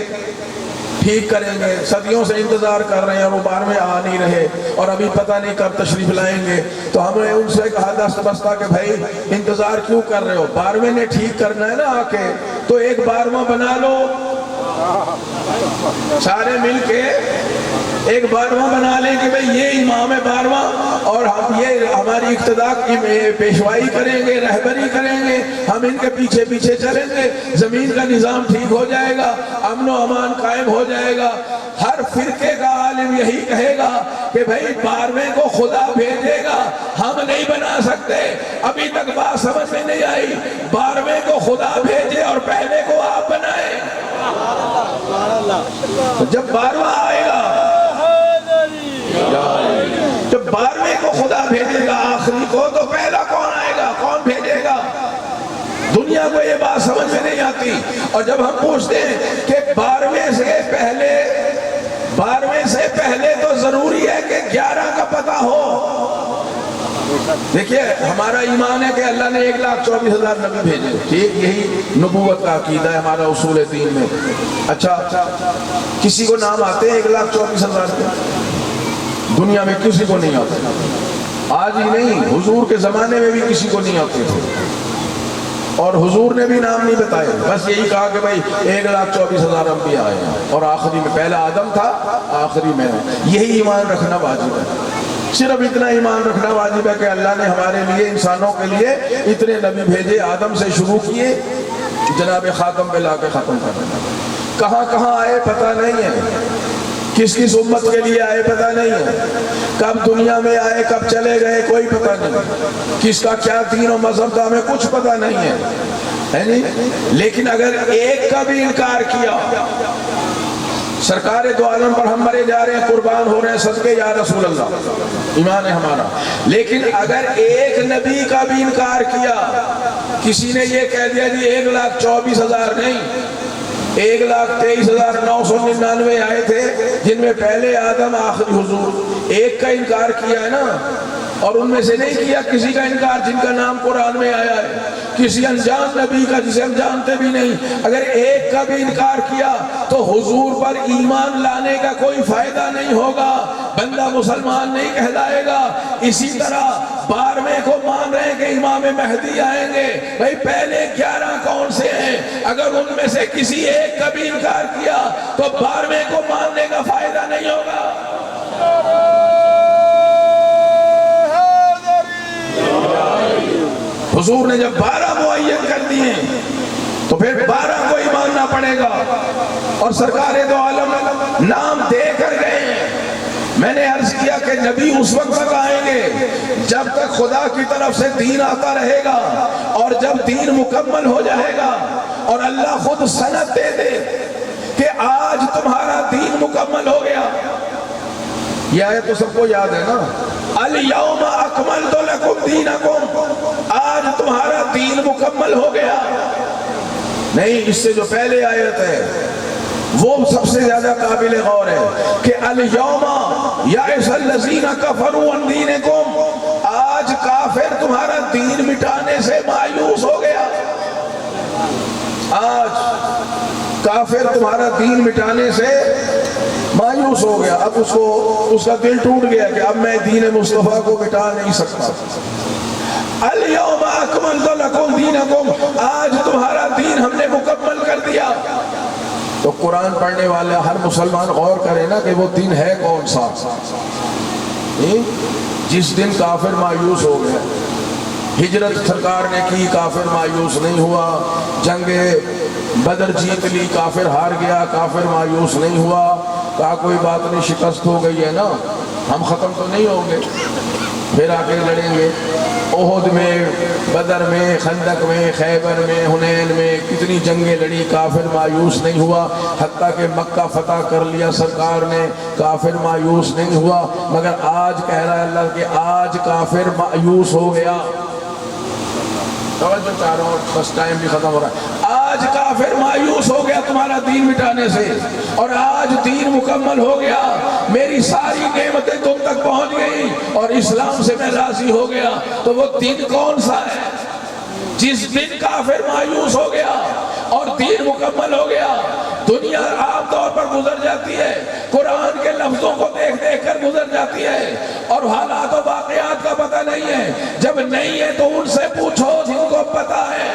ٹھیک کریں گے۔ صدیوں سے انتظار کر رہے ہیں اور وہ 12ویں آ نہیں رہے اور ابھی پتہ نہیں کب تشریف لائیں گے۔ تو ہم نے ان سے کہا دست بستہ کہ بھائی انتظار کیوں کر رہے ہو، 12ویں نے ٹھیک کرنا ہے نا آ کے، تو ایک 12واں بنا لو، سارے مل کے ایک 12واں بنا لیں کہ بھئی یہ امام ہے 12واں اور ہم یہ ہماری اقتداء کی پیشوائی کریں گے، رہبری کریں گے، ہم ان کے پیچھے پیچھے چلیں گے، زمین کا نظام ٹھیک ہو جائے گا، امن و امان قائم ہو جائے گا۔ ہر فرقے کا عالم یہی کہے گا کہ بھئی 12ویں کو خدا بھیجے گا، ہم نہیں بنا سکتے۔ ابھی تک بات سمجھ میں نہیں آئی، 12ویں کو خدا بھیجے اور پہلے کو آپ بنائیں۔ جب 12واں آئے گا، جب 12ویں کو خدا بھیجے گا آخری کو، تو پہلا کون آئے گا، کون بھیجے گا؟ دنیا کو یہ بات سمجھ میں نہیں آتی۔ اور جب ہم پوچھتے ہیں کہ 12ویں سے پہلے تو ضروری ہے کہ 11 کا پتہ ہو۔ دیکھیے ہمارا ایمان ہے کہ اللہ نے 1,24,000 نبی بھیجے، ٹھیک، یہی نبوت کا عقیدہ ہے ہمارا اصول دین میں۔ اچھا کسی کو نام آتے ہیں 1,24,000 کے؟ دنیا میں کسی کو نہیں آتے، آج ہی نہیں، حضور کے زمانے میں بھی کسی کو نہیں آتے تھے، اور حضور نے بھی نام نہیں بتائے، بس یہی کہا کہ بھائی 1,24,000 انبیاء آئے ہیں اور آخری میں پہلا آدم تھا، آخری میں۔ یہی ایمان رکھنا واجب ہے، صرف اتنا ایمان رکھنا واجب ہے کہ اللہ نے ہمارے لیے، انسانوں کے لیے اتنے نبی بھیجے، آدم سے شروع کیے جناب خاتم پہ لا کے ختم کر دیا۔ کہاں کہاں آئے پتہ نہیں ہے، کس کس امت کے لیے آئے پتہ نہیں ہے، کب دنیا میں آئے کب چلے گئے کوئی پتہ نہیں، کس کا کیا دین و مذہب تھا ہمیں کچھ پتہ نہیں ہے۔ لیکن اگر ایک کا بھی انکار کیا، سرکار دو عالم پر ہم مرے جا رہے ہیں، قربان ہو رہے ہیں، صدقے یا رسول اللہ، ایمان ہے ہمارا، لیکن اگر ایک نبی کا بھی انکار کیا، کسی نے یہ کہہ دیا جی 1,24,000 نہیں، 1,23,999 آئے تھے جن میں پہلے آدم آخری حضور، ایک کا انکار کیا ہے نا، اور ان میں سے نہیں کیا کسی کا انکار جن کا نام قرآن میں آیا ہے، کسی انجان نبی کا جسے ہم جانتے بھی نہیں، اگر ایک کا بھی انکار کیا تو حضور پر ایمان لانے کا کوئی فائدہ نہیں ہوگا، بندہ مسلمان نہیں کہلائے گا۔ اسی طرح 12ویں کو مان رہے ہیں کہ امام مہدی آئیں گے، بھئی پہلے 11 کون سے ہیں؟ اگر ان میں سے کسی ایک کا بھی انکار کیا تو 12ویں کو ماننے کا فائدہ نہیں ہوگا۔ حضور نے جب 12 معین کر دیے تو پھر 12 کو ہی ماننا پڑے گا، اور سرکار دو عالم نام دے کر گئے ہیں۔ میں نے عرض کیا کہ نبی اس وقت تک آئیں گے جب تک خدا کی طرف سے دین آتا رہے گا، اور جب دین مکمل ہو جائے گا اور اللہ خود سند دے دے کہ آج تمہارا دین مکمل ہو گیا، یہ آیت تو سب کو یاد ہے نا، الیوم اکملت لکم دینکم، آج تمہارا دین مکمل ہو گیا۔ نہیں، اس سے جو پہلے آیت ہے وہ سب سے زیادہ قابل غور ہے کہ الیوم یئس الذین کفروا عن دینکم، آج کافر تمہارا دین مٹانے سے مایوس ہو گیا، آج کافر تمہارا دین مٹانے سے مایوس ہو گیا، اب اس کا دل ٹوٹ گیا کہ اب میں دین مصطفیٰ کو مٹا نہیں سکتا۔ الیوم اکملت لکم دینکم، آج تمہارا دین ہم نے مکمل کر دیا۔ تو قرآن پڑھنے والا ہر مسلمان غور کرے نا کہ وہ دن ہے کون سا، جس دن کافر مایوس ہو گیا۔ ہجرت سرکار نے کی، کافر مایوس نہیں ہوا، جنگ بدر جیت لی، کافر ہار گیا، کافر مایوس نہیں ہوا، کہا کوئی بات نہیں، شکست ہو گئی ہے نا، ہم ختم تو نہیں ہوں گے، پھر آ کے لڑیں گے۔ احد میں، بدر میں، خندق میں، خیبر میں، حنین میں کتنی جنگیں لڑی، کافر مایوس نہیں ہوا، حتیٰ کہ مکہ فتح کر لیا سرکار نے، کافر مایوس نہیں ہوا۔ مگر آج کہہ رہا ہے اللہ کہ آج کافر مایوس ہو گیا۔ توجہ چاہ رہا ہوں، بس ٹائم بھی ختم ہو رہا ہے۔ آج کافر مایوس ہو گیا تمہارا دین مٹانے سے، اور آج دین مکمل ہو گیا، میری ساری نعمتیں تم تک پہنچ گئی اور اسلام سے میں راضی ہو گیا، تو وہ دن کون سا ہے؟ جس دن کافر مایوس ہو گیا اور دین مکمل ہو گیا۔ دنیا عام طور پر گزر جاتی ہے، قرآن کے لفظوں کو دیکھ دیکھ کر گزر جاتی ہے، اور حالات و واقعات کا پتہ نہیں ہے۔ جب نہیں ہے تو ان سے پوچھو جن کو پتہ ہے،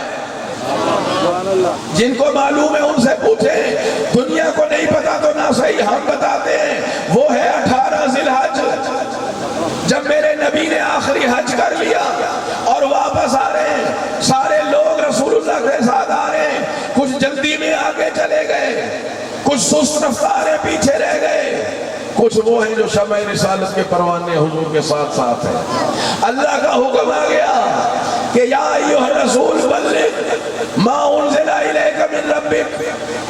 جن کو معلوم ہے ان سے پوچھیں۔ دنیا کو نہیں پتا تو نہ صحیح ہم بتاتے ہیں، وہ ہے 18 ذی الحج، جب میرے نبی نے آخری حج کر لیا اور واپس آ رہے ہیں، سارے لوگ رسول اللہ کے ساتھ آ رہے ہیں، کچھ جلدی میں آگے چلے گئے، کچھ سست رفتاریں پیچھے رہ گئے، کچھ وہ ہیں جو شمع رسالت کے پروانے حضور کے ساتھ ساتھ ہیں۔ اللہ کا حکم آ گیا کہ یا ایھا الرسول بلغ ما انزل الیک من ربک،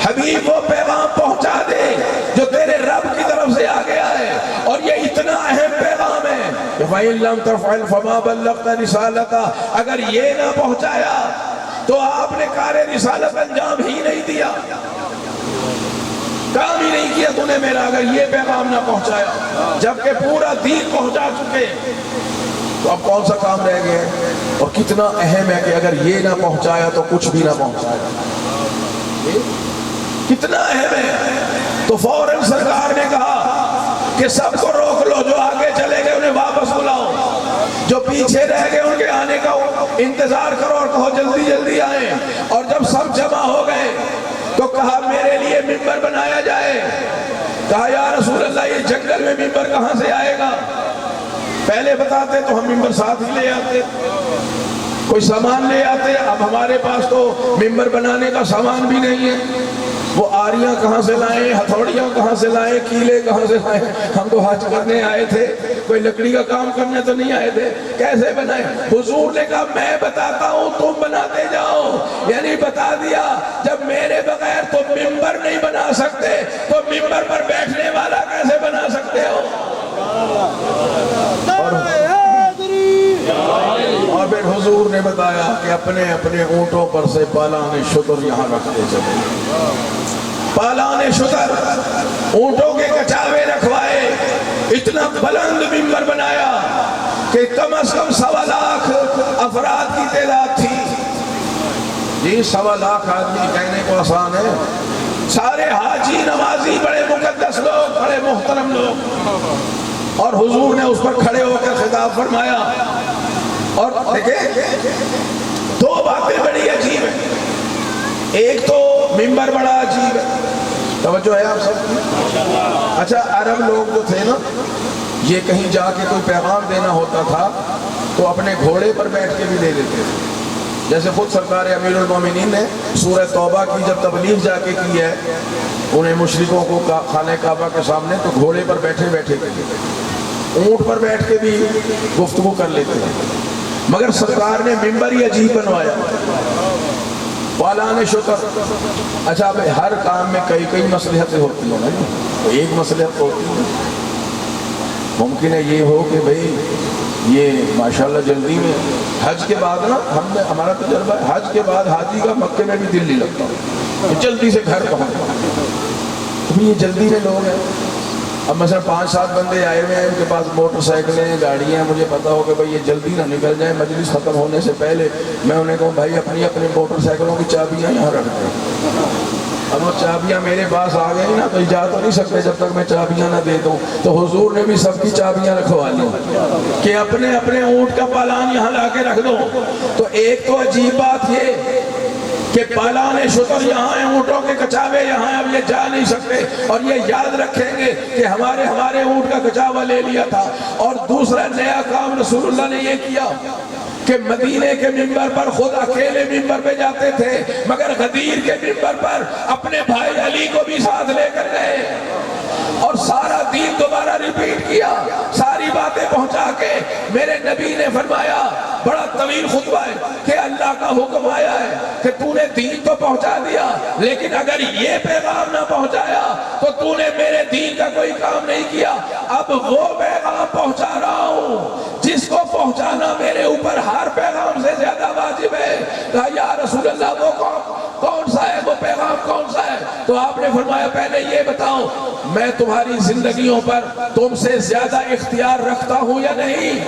حبیب وہ پیغام پہنچا دے جو تیرے رب کی طرف سے آ گیا ہے، اور یہ اتنا اہم پیغام ہے کہ فَإِن لَمْ تَفْعَلْ فَمَا بَلَّغْتَ رِسَالَتَهُ، اگر یہ نہ پہنچایا تو آپ نے کار رسالت انجام ہی نہیں دیا، کام ہی نہیں کیا تو نے میرا، اگر یہ پیغام نہ پہنچایا، جبکہ پورا دین پہنچا چکے، تو اب کون سا کام رہ گیا؟ اور کتنا اہم ہے کہ اگر یہ نہ پہنچایا تو کچھ بھی نہ پہنچایا، کتنا اہم ہے۔ تو فوراً سرکار نے کہا کہ سب کو روک لو، جو آگے چلے گئے انہیں واپس بلاؤ، جو پیچھے رہ گئے ان کے آنے کا انتظار کرو اور کہو جلدی جلدی آئیں۔ اور جب سب جمع ہو گئے تو کہا میرے لیے ممبر بنایا جائے۔ کہا یا رسول اللہ یہ جنگل میں ممبر کہاں سے آئے گا؟ پہلے بتاتے تو ہم ممبر ساتھ ہی لے آتے، کوئی سامان لے آتے، اب ہمارے پاس تو ممبر بنانے کا سامان بھی نہیں ہے، وہ آریاں کہاں سے لائیں، ہتھوڑیاں کہاں سے لائیں، کیلے کہاں سے لائیں؟ ہم تو حج کرنے آئے تھے، کوئی لکڑی کا کام کرنے تو نہیں آئے تھے، کیسے بنائیں؟ حضور نے کہا میں بتاتا ہوں تم بناتے جاؤ، یعنی بتا دیا جب میرے بغیر تم ممبر نہیں بنا سکتے تو ممبر پر بیٹھنے والا کیسے بنا سکتے ہو؟ اور پھر حضور نے بتایا کہ اپنے اپنے اونٹوں پر سے پالان شتر یہاں رکھتے چلے، پالان شتر اونٹوں کے کچاوے رکھوائے، اتنا بلند ممبر بنایا کہ کم از کم 1.25 لاکھ افراد کی تعداد تھی۔ یہ 1.25 لاکھ آدمی کہنے کو آسان ہے، سارے حاجی نمازی، بڑے مقدس لوگ، بڑے محترم لوگ، اور حضور نے اس پر کھڑے ہو کر خطاب فرمایا۔ اور دیکھیں 2 باتیں بڑی عجیب ہیں، ایک تو ممبر بڑا عجیب ہے، توجہ ہے آپ سب کی؟ اچھا عرب لوگ جو تھے نا، یہ کہیں جا کے کوئی پیغام دینا ہوتا تھا تو اپنے گھوڑے پر بیٹھ کے بھی دے دیتے تھے، جیسے خود سرکار امیر المومنین نے سورہ توبہ کی جب تبلیغ جا کے کی ہے، انہیں مشرکوں کو خانہ کعبہ کے سامنے تو گھوڑے پر بیٹھے بیٹھے اونٹ پر بیٹھ کے بھی گفتگو کر لیتے ہیں، مگر سرکار نے ممبر ہی عجیب بنوایا، پالان شتر۔ اچھا اب ہر کام میں کئی مصلحتیں ہوتی ہیں نا، ایک مصلحت ہوتی ہے، ممکن ہے یہ ہو کہ بھئی یہ ماشاءاللہ جلدی میں حج کے بعد نا، ہمارا تجربہ ہے حج کے بعد حاجی کا مکے میں بھی دل نہیں لگتا، جلدی سے گھر پہنچ، یہ جلدی میں لوگ ہیں۔ اب مثلا 5-7 بندے آئے ہوئے ہیں، ان کے پاس موٹر سائیکلیں ہیں، گاڑیاں ہیں، مجھے پتا ہو کہ بھئی یہ جلدی نہ نکل جائیں، مجلس ختم ہونے سے پہلے میں انہیں کہوں بھائی اپنی اپنی موٹر سائیکلوں کی چابیاں یہاں رکھ دیں۔ اب وہ چابیاں میرے پاس آ گئی نا تو جا تو نہیں سکتے جب تک میں چابیاں نہ دے دوں، تو حضور نے بھی سب کی چابیاں رکھوا لی کہ اپنے اپنے اونٹ کا پالان یہاں لا کے رکھ دو۔ تو ایک تو عجیب بات یہ کہ پالان شتر یہاں ہیں، اونٹوں کے کچاوے یہاں ہیں، اب یہ جا نہیں سکتے، اور یہ یاد رکھیں گے کہ ہمارے اونٹ کا کچاوا لے لیا تھا۔ اور دوسرا نیا کام رسول اللہ نے یہ کیا کہ مدینے کے ممبر پر خود اکیلے ممبر پہ جاتے تھے، مگر غدیر کے ممبر پر اپنے بھائی علی کو بھی ساتھ لے کر گئے، اور سارا دین دوبارہ ریپیٹ کیا، ساری باتیں پہنچا کے میرے نبی نے فرمایا، بڑا طویل خطبہ ہے کہ اللہ کا حکم آیا ہے کہ تو نے دین تو پہنچا دیا، لیکن اگر یہ پیغام نہ پہنچایا تو تو نے میرے دین کا کوئی کام نہیں کیا۔ اب وہ پیغام پہنچا رہا ہوں جس کو پہنچانا میرے اوپر ہر پیغام سے زیادہ واجب ہے۔ کہا یا رسول اللہ وہ کون تو آپ نے فرمایا پہلے یہ بتاؤ میں تمہاری زندگیوں پر تم سے زیادہ اختیار رکھتا ہوں یا نہیں؟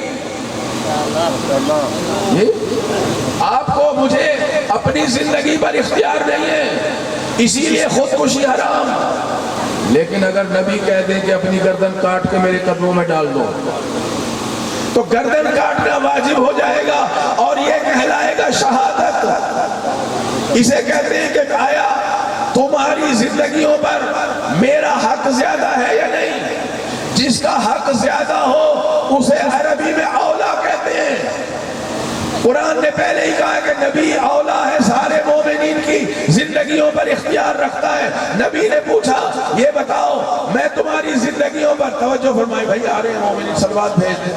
آپ کو مجھے اپنی زندگی پر اختیار نہیں ہے، اسی لیے خودکشی حرام۔ لیکن اگر نبی کہہ دیں کہ اپنی گردن کاٹ کے میرے قدموں میں ڈال دو تو گردن کاٹنا واجب ہو جائے گا اور یہ کہلائے گا شہادت۔ اسے کہتے ہیں کہ آیا تمہاری زندگیوں پر میرا حق زیادہ ہے یا نہیں؟ جس کا حق زیادہ ہو اسے عربی میں اولا کہتے ہیں۔ قرآن نے پہلے ہی کہا کہ نبی اولا ہے، سارے مومنین کی زندگیوں پر اختیار رکھتا ہے۔ نبی نے پوچھا یہ بتاؤ میں تمہاری زندگیوں پر، توجہ فرمائے بھائی آ رہے ہیں مومنین، صلوات بھیج دیں۔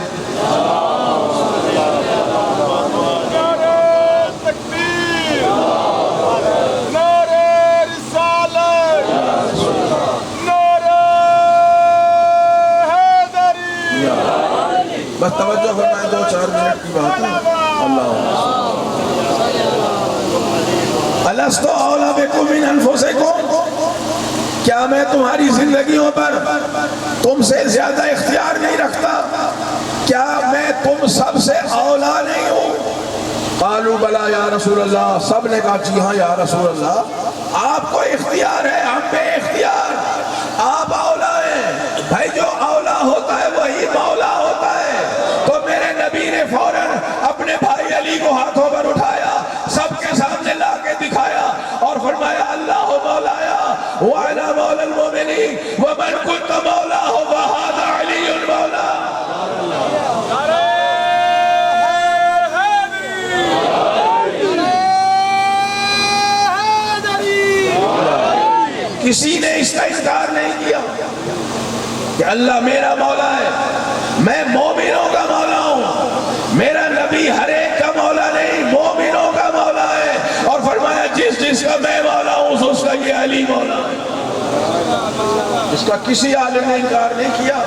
بس توجہ فرمائیں، 2-4 منٹ کی بات ہے۔ اللہ الست اولا بکم من انفسکم، کیا میں تمہاری زندگیوں پر تم سے زیادہ اختیار نہیں رکھتا؟ کیا میں تم سب سے اولا نہیں ہوں؟ قالوا بلا یا رسول اللہ، سب نے کہا جی ہاں یا رسول اللہ، آپ کو اختیار ہے، ہم پہ اختیار، آپ اولا ہیں۔ بھائی جو اولا ہوتا ہے وہی مولا ہوتا ہے۔ تو میرے نبی نے فوراً اپنے بھائی علی کو ہاتھوں پر اٹھایا، سب کے سامنے لا کے دکھایا اور فرمایا اللہ مولایا وَأَنَا مَوْلَى الْمُؤْمِنِينَ وَمَنْ كُنْتَ مَوْلَاهُ فَهَذَا عَلِيٌّ مَوْلَاهُ۔ کسی نے اس کا انکار نہیں کیا کہ اللہ میرا مولا ہے، میں مومنوں کا مولا ہوں۔ میرا نبی ہر ایک کا مولا نہیں، مومنوں کا مولا ہے، اور فرمایا جس کا میں مولا ہوں اس کا یہ علی مولا ہے۔ اس کا کسی عالم نے انکار نہیں کیا۔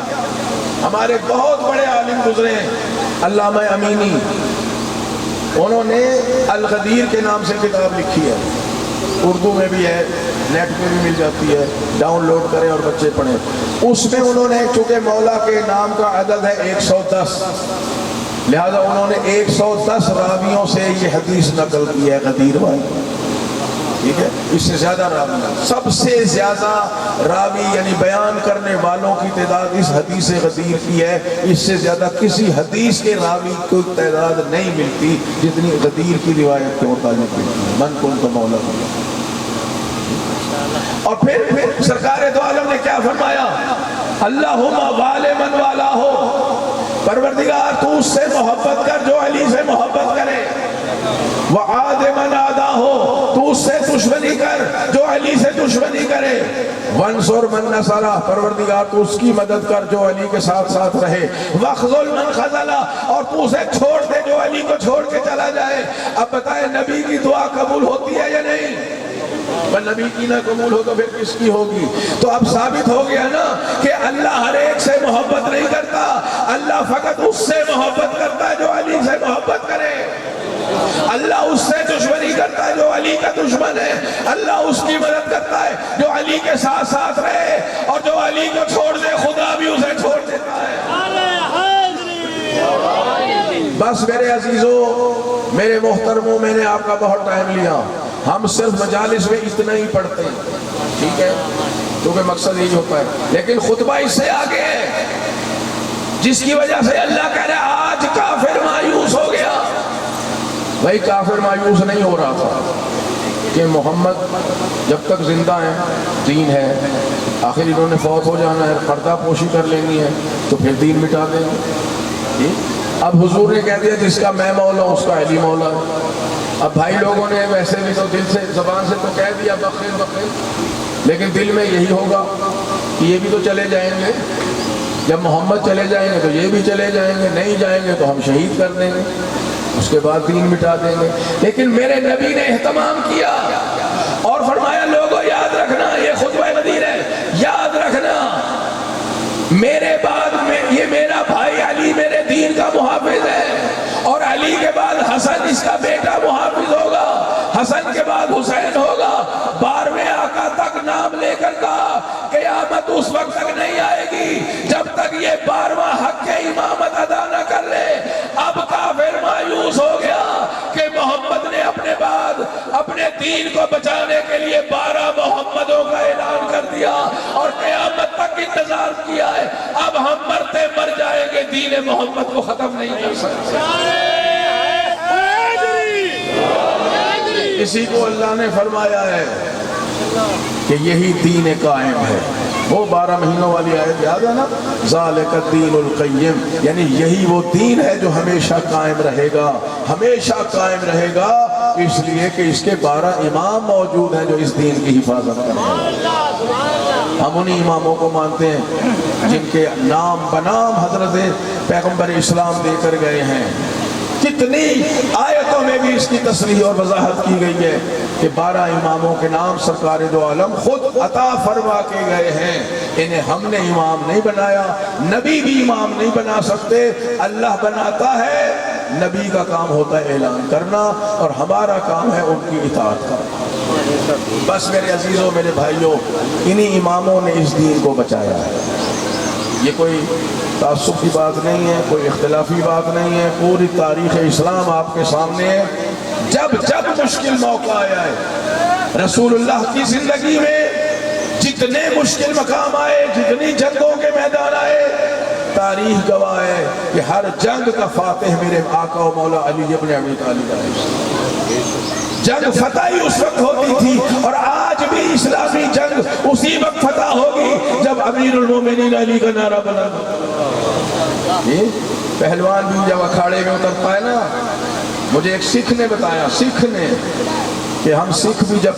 ہمارے بہت بڑے عالم گزرے ہیں، علامہ امینی، انہوں نے الغدیر کے نام سے کتاب لکھی ہے، اردو میں بھی ہے، نیٹ پہ بھی مل جاتی ہے، ڈاؤن لوڈ کریں اور بچے پڑھیں۔ اس میں انہوں نے چونکہ مولا کے نام کا عدد ہے 110، لہذا انہوں نے 110 راویوں سے یہ حدیث نقل کی ہے غدیر والی، ٹھیک ہے؟ اس سے زیادہ راوی، سب سے زیادہ راوی یعنی بیان کرنے والوں کی تعداد اس حدیث غدیر کی ہے، اس سے زیادہ کسی حدیث کے راوی کو تعداد نہیں ملتی جتنی غدیر کی روایت کے مطابق ملتی ہے۔ من کن تو مولا ہوں۔ اور پھر سرکار دو عالم نے کیا فرمایا؟ اللہم والے من والا ہو، پروردگار تو اس سے محبت کر جو علی سے محبت کرے، وعاد من آدھا ہو، تو اس سے دشمنی کر جو علی سے دشمنی کرے، وانصر من نصرہ، پروردگار تو اس کی مدد کر جو علی کے ساتھ ساتھ رہے، واخذل من خذلہ، اور تو اسے چھوڑ دے جو علی کو چھوڑ کے چلا جائے۔ اب بتائیں نبی کی دعا قبول ہوتی ہے یا نہیں؟ نبی کی نہ قبول ہو تو پھر کس کی ہوگی؟ تو اب ثابت ہو گیا نا کہ اللہ ہر ایک سے محبت نہیں کرتا، اللہ فقط اس سے محبت کرتا ہے جو علی سے محبت کرے۔ اللہ اس سے دشمنی کرتا ہے جو علی کا دشمن ہے، اللہ اس کی مدد کرتا ہے جو علی کے ساتھ ساتھ رہے، اور جو علی کو چھوڑ دے خدا بھی اسے چھوڑ دیتا ہے۔ بس میرے عزیزوں، میرے محترموں، میں نے آپ کا بہت ٹائم لیا، ہم صرف مجالس میں اتنا ہی پڑھتے ہیں، ٹھیک ہے، کیونکہ مقصد یہی ہوتا ہے، لیکن خطبہ اس سے آگے ہے، جس کی وجہ سے اللہ کہہ رہا ہے آج کافر مایوس ہو گیا۔ بھائی کافر مایوس نہیں ہو رہا تھا کہ محمد جب تک زندہ ہیں، دین ہے، آخر انہوں نے فوت ہو جانا ہے، پردہ پوشی کر لینی ہے، تو پھر دین مٹا دیں گے۔ اب حضور نے کہہ دیا جس کا میں مولا ہوں اس کا علی مولا ہے۔ اب بھائی لوگوں نے ویسے بھی تو دل سے زبان سے تو کہہ دیا بخیر بخیر، لیکن دل میں یہی ہوگا کہ یہ بھی تو چلے جائیں گے، جب محمد چلے جائیں گے تو یہ بھی چلے جائیں گے، نہیں جائیں گے تو ہم شہید کر دیں گے، اس کے بعد دین مٹا دیں گے۔ لیکن میرے نبی نے اہتمام کیا اور فرمایا لوگوں یاد رکھنا، یہ خطبہ غدیر ہے، یاد رکھنا میرے بعد میں یہ میرا بھائی علی میرے دین کا محافظ ہے، اور علی کے بعد حسن اس کا بیٹا محافظ ہوگا، حسن کے بعد حسین ہوگا، 12ویں آقا تک نام محسوس ہو گیا کہ محمد نے اپنے بعد اپنے دین کو بچانے کے لیے 12 محمدوں کا اعلان کر دیا اور قیامت تک انتظار کیا ہے. اب ہم مرتے مر جائیں گے، دین محمد کو ختم نہیں کر سکتے. اسی کو اللہ نے فرمایا ہے کہ یہی دین قائم ہے. وہ 12 مہینوں والی آیت یاد ہے نا، ذالک الدین القیم، یعنی یہی وہ دین ہے جو ہمیشہ قائم رہے گا، ہمیشہ قائم رہے گا، اس لیے کہ اس کے 12 امام موجود ہیں جو اس دین کی حفاظت کریں گے. ہم انہی اماموں کو مانتے ہیں جن کے نام بنام حضرت پیغمبر اسلام دے کر گئے ہیں. کتنی آیتوں میں بھی اس کی تصریح اور وضاحت کی گئی ہے کہ 12 اماموں کے نام سرکار دو عالم خود عطا فرما کے گئے ہیں. انہیں ہم نے امام نہیں بنایا، نبی بھی امام نہیں بنا سکتے، اللہ بناتا ہے. نبی کا کام ہوتا ہے اعلان کرنا اور ہمارا کام ہے ان کی اطاعت کرنا. بس میرے عزیزوں، میرے بھائیوں، انہی اماموں نے اس دین کو بچایا ہے. یہ کوئی تعصب کی بات نہیں ہے، کوئی اختلافی بات نہیں ہے. پوری تاریخ اسلام آپ کے سامنے ہے. جب جب مشکل موقع آیا ہے رسول اللہ کی زندگی میں، جتنے مشکل مقام آئے، جتنی جنگوں کے میدان آئے، تاریخ گواہ ہے کہ ہر جنگ کا فاتح میرے آقا و مولا علی ابن ابی طالب ہے. جنگ فتح ہی اس وقت ہوتی تھی، اور آج بھی اسلامی جنگ اسی وقت فتح ہوگی جب امیر المومنین علی کا نعرہ بلند ہوگا. پہلوان بھی جب اکھاڑے میں اترتا ہے نا، مجھے ایک سکھ نے بتایا، سکھ نے، کہ ہم سکھ بھی جب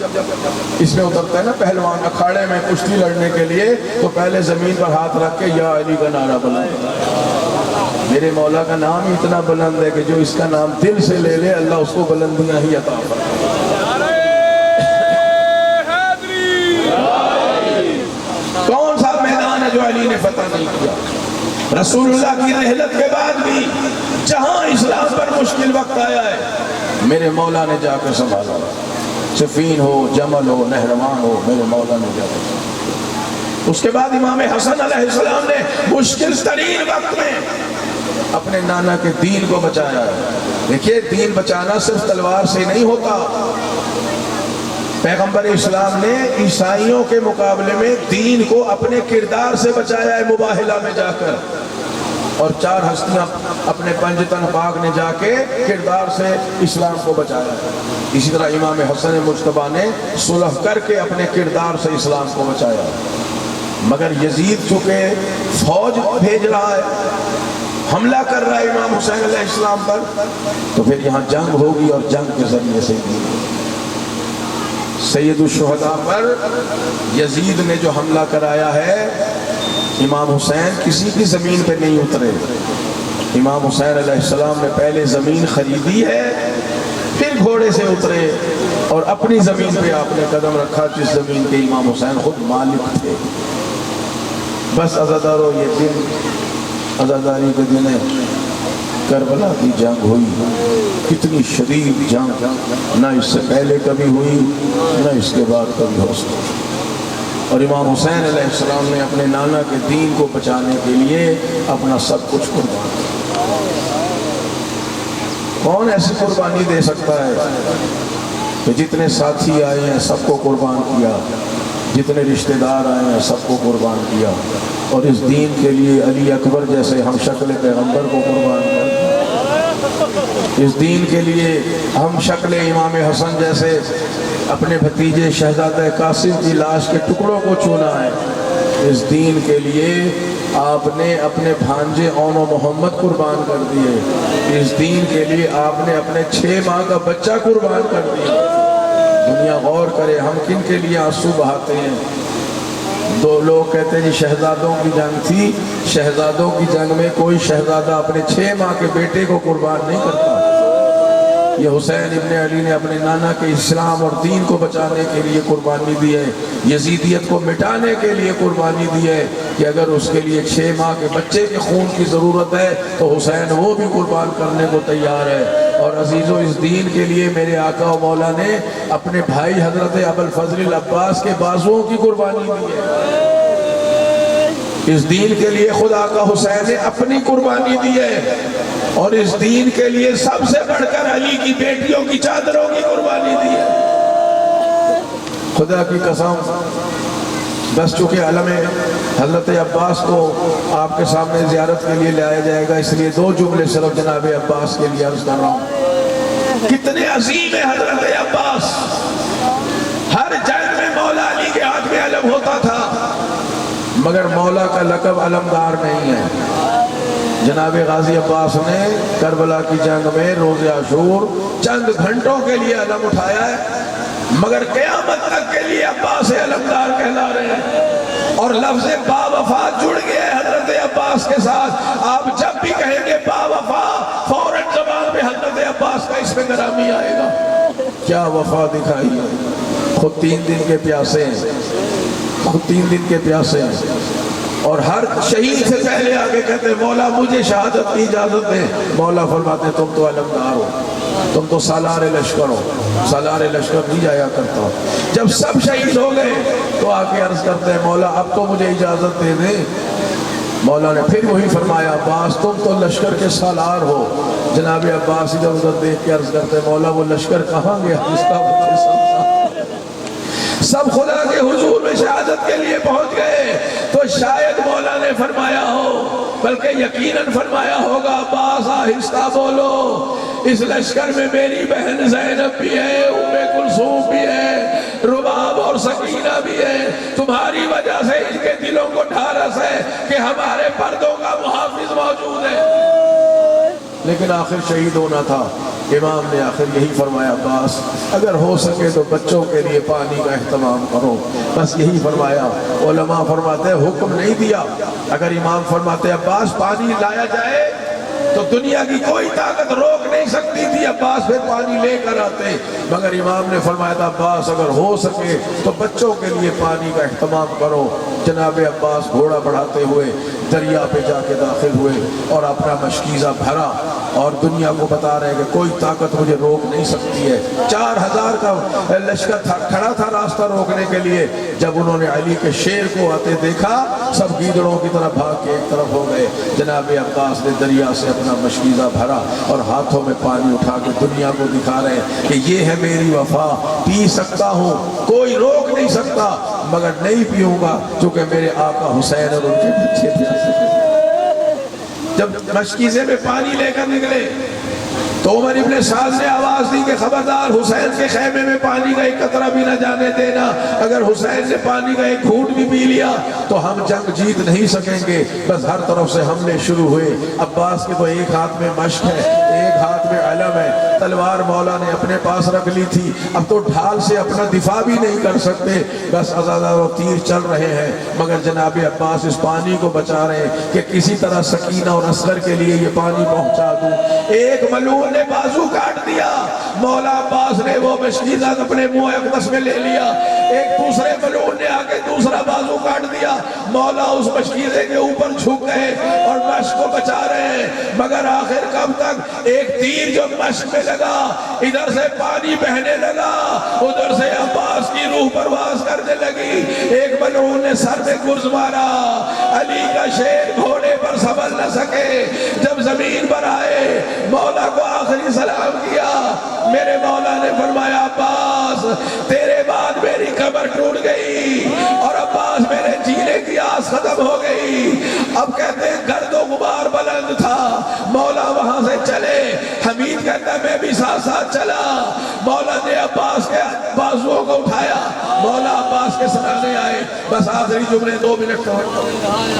اس میں اترتا ہے نا پہلوان اکھاڑے میں کشتی لڑنے کے لیے، تو پہلے زمین پر ہاتھ رکھ کے یا علی کا نعرہ بلند. میرے مولا کا نام ہی اتنا بلند ہے کہ جو اس کا نام دل سے لے لے اللہ اس کو بلندیاں ہی عطا فرمائے. کون سا میدان ہے جو علی نے فتح نہیں کیا؟ رسول اللہ کی رحلت کے بعد بھی جہاں اسلام پر مشکل وقت آیا ہے میرے مولا نے جا کر سنبھالا. صفین ہو، جمل ہو، نہروان ہو، میرے مولا نے جا کر. اس کے بعد امام حسن علیہ السلام نے مشکل ترین وقت میں اپنے نانا کے دین کو بچایا ہے. دیکھیے، دین بچانا صرف تلوار سے نہیں ہوتا. پیغمبر اسلام نے عیسائیوں کے مقابلے میں دین کو اپنے کردار سے بچایا ہے مباہلہ میں جا کر. اور 4 ہستیاں اپنے پنجتن پاک نے جا کے کردار سے اسلام کو بچایا ہے. اسی طرح امام حسن مجتبیٰ نے صلح کر کے اپنے کردار سے اسلام کو بچایا. مگر یزید چونکہ فوج بھیج رہا ہے، حملہ کر رہا ہے امام حسین علیہ السلام پر، تو پھر یہاں جنگ ہوگی اور جنگ کے ذریعے سے سید الشہداء پر یزید نے جو حملہ کرایا ہے، امام حسین کسی کی زمین پہ نہیں اترے. امام حسین علیہ السلام نے پہلے زمین خریدی ہے، پھر گھوڑے سے اترے اور اپنی زمین پہ آپ نے قدم رکھا جس زمین کے امام حسین خود مالک تھے. بس عزادارو، یہ دن عزاداری کے دن ہے. کربلا کی جنگ ہوئی، کتنی شدید جنگ، نہ اس سے پہلے کبھی ہوئی نہ اس کے بعد کبھی ہو سکتی. اور امام حسین علیہ السلام نے اپنے نانا کے دین کو بچانے کے لیے اپنا سب کچھ قربان کیا. کون ایسی قربانی دے سکتا ہے کہ جتنے ساتھی آئے ہیں سب کو قربان کیا، جتنے رشتہ دار آئے ہیں سب کو قربان کیا، اور اس دین کے لیے علی اکبر جیسے ہم شکل پیغمبر کو قربان کر دیا. اس دین کے لیے ہم شکل امام حسن جیسے اپنے بھتیجے شہزادہ قاسم کی لاش کے ٹکڑوں کو چونا ہے. اس دین کے لیے آپ نے اپنے بھانجے اون و محمد قربان کر دیے. اس دین کے لیے آپ نے اپنے 6 ماہ کا بچہ قربان کر دیا. دنیا غور کرے ہم کن کے لیے آنسو بہاتے ہیں. 2 لوگ کہتے ہیں جی شہزادوں کی جنگ تھی. شہزادوں کی جنگ میں کوئی شہزادہ اپنے 6 ماہ کے بیٹے کو قربان نہیں کرتا. یہ حسین ابن علی نے اپنے نانا کے اسلام اور دین کو بچانے کے لیے قربانی دی ہے. یزیدیت کو مٹانے کے لیے قربانی دی ہے کہ اگر اس کے لیے 6 ماہ کے بچے کے خون کی ضرورت ہے تو حسین وہ بھی قربان کرنے کو تیار ہے. اور عزیزو، اس دین کے لیے میرے آقا و مولا نے اپنے بھائی حضرت ابوالفضل العباس کے بازوؤں کی قربانی دی ہے. اس دین کے لیے خود آقا حسین نے اپنی قربانی دی ہے. اور اس دین کے لیے سب سے بڑھ کر علی کی بیٹیوں کی چادروں کی قربانی دی ہے۔ خدا کی قسم، بس چونکہ علم حضرت عباس کو آپ کے سامنے زیارت کے لیے لایا جائے گا، اس لیے 2 جملے صرف جناب عباس کے لیے عرض کر رہا ہوں۔ کتنے عظیم ہے حضرت عباس، ہر جنگ میں مولا علی کے ہاتھ میں علم ہوتا تھا، مگر مولا کا لقب علمدار نہیں ہے۔ جناب غازی عباس نے کربلا کی جنگ میں روز عاشور چند گھنٹوں کے لیے علم اٹھایا ہے، مگر قیامت تک کے لیے عباس علمدار کہلا رہے ہیں۔ اور لفظ با وفا جڑ گیا ہے حضرت عباس کے ساتھ۔ آپ جب بھی کہیں گے با وفا، فوراً زبان پہ حضرت عباس کا اس میں گرامی آئے گا۔ کیا وفا دکھائی ہے، خود 3 دن کے پیاسے ہیں، خود 3 دن کے پیاسے ہیں، اور ہر شہید سے پہلے آگے کہتے ہیں مولا مجھے شہادت کی اجازت دے۔ مولا فرماتے ہیں تم تو علمدار ہو، تم تو سالار لشکر ہو، سالار لشکر نہیں جایا کرتا۔ جب سب شہید ہو گئے تو آ کے عرض کرتے ہیں مولا اب تو مجھے اجازت دے دیں۔ مولا نے پھر وہی فرمایا عباس تم تو لشکر کے سالار ہو۔ جناب عباس ادھر ادھر دیکھ کے عرض کرتے ہیں مولا وہ لشکر کہاں گیا جس کا مجھے سب خدا کے حضور میں شہادت کے لیے پہنچ گئے؟ تو شاید مولا نے فرمایا ہو، بلکہ یقیناً فرمایا ہوگا عباس آہستہ بولو، اس لشکر میں میری بہن زینب بھی ہے، ام کلثوم بھی ہے، رباب اور سکینہ بھی ہے، تمہاری وجہ سے ان کے دلوں کو ڈھارس ہے کہ ہمارے پردوں کا محافظ موجود ہے۔ لیکن آخر شہید ہونا تھا، امام نے آخر یہی فرمایا عباس اگر ہو سکے تو بچوں کے لیے پانی کا اہتمام کرو، بس یہی فرمایا۔ علماء فرماتے ہیں حکم نہیں دیا، اگر امام فرماتے عباس پانی لایا جائے تو دنیا کی کوئی طاقت روک نہیں سکتی تھی، عباس پھر پانی لے کر آتے، مگر امام نے فرمایا تھا عباس اگر ہو سکے تو بچوں کے لیے پانی کا اہتمام کرو۔ جناب عباس گھوڑا بڑھاتے ہوئے دریا پہ جا کے داخل ہوئے اور اپنا مشکیزہ بھرا اور دنیا کو بتا رہے ہیں کہ کوئی طاقت مجھے روک نہیں سکتی ہے۔ 4000 کا لشکر کھڑا تھا راستہ روکنے کے لیے، جب انہوں نے علی کے شیر کو آتے دیکھا سب گیدڑوں کی طرح بھاگ کے ایک طرف ہو گئے۔ جناب عباس نے دریا سے اپنا مشکیزہ بھرا اور ہاتھوں میں پانی اٹھا کے دنیا کو دکھا رہے ہیں کہ یہ ہے میری وفا، پی سکتا ہوں کوئی روک نہیں سکتا، مگر نہیں پیوں گا کیونکہ میرے آقا حسین اور ان کے بچے پیاسے۔ جب مشکیزے میں پانی لے کر نکلے تو عمر ابن سعد نے آواز دی کہ خبردار حسین کے خیمے میں پانی کا ایک قطرہ بھی نہ جانے دینا، اگر حسین نے پانی کا ایک گھونٹ بھی پی لیا تو ہم جنگ جیت نہیں سکیں گے۔ بس ہر طرف سے حملے شروع ہوئے۔ عباس کے تو ایک ہاتھ میں مشق ہے، ایک ہاتھ میں علم ہے، تلوار مولا نے اپنے پاس رکھ لی تھی، اب تو ڈھال سے اپنا دفاع بھی نہیں کر سکتے، بس ازادار و تیر چل رہے ہیں، مگر جناب عباس اس پانی کو بچا رہے ہیں کہ کسی طرح سکینہ اور اصغر کے لیے یہ پانی پہنچا دوں۔ ایک ملعون نے بازو کاٹ دیا، مولا عباس نے وہ مشکیزہ اپنے منہ اقدس میں لے لیا، ایک دوسرے ملعون نے آ کے دوسرا بازو کاٹ دیا، مولا اس مشکیزے کے اوپر جھک گئے اور مشک کو بچا رہے ہیں، مگر آخر کب تک؟ ایک تیر جو مشک میں لگا ادھر سے پانی بہنے لگا، ادھر سے عباس کی روح پرواز کرنے لگی، ایک ملعون نے سر میں گرز مارا، علی کا شیر گھوڑے پر سنبھل نہ سکے، جب زمین پر آئے مولا کو آخری سلام کیا، میرے مولا نے فرمایا عباس تیرے بعد میری قبر ٹوٹ گئی اور عباس میرے جینے کی آس ختم ہو گئی۔ اب کہتے ہیں گرد و غبار بلند تھا، مولا وہاں سے چلے، حمید کہتا ہے میں بھی ساتھ ساتھ چلا، مولا نے عباس کے بازوؤں کو اٹھایا، مولا عباس کے سرانے آئے، بس آخری جملے 2 منٹ کا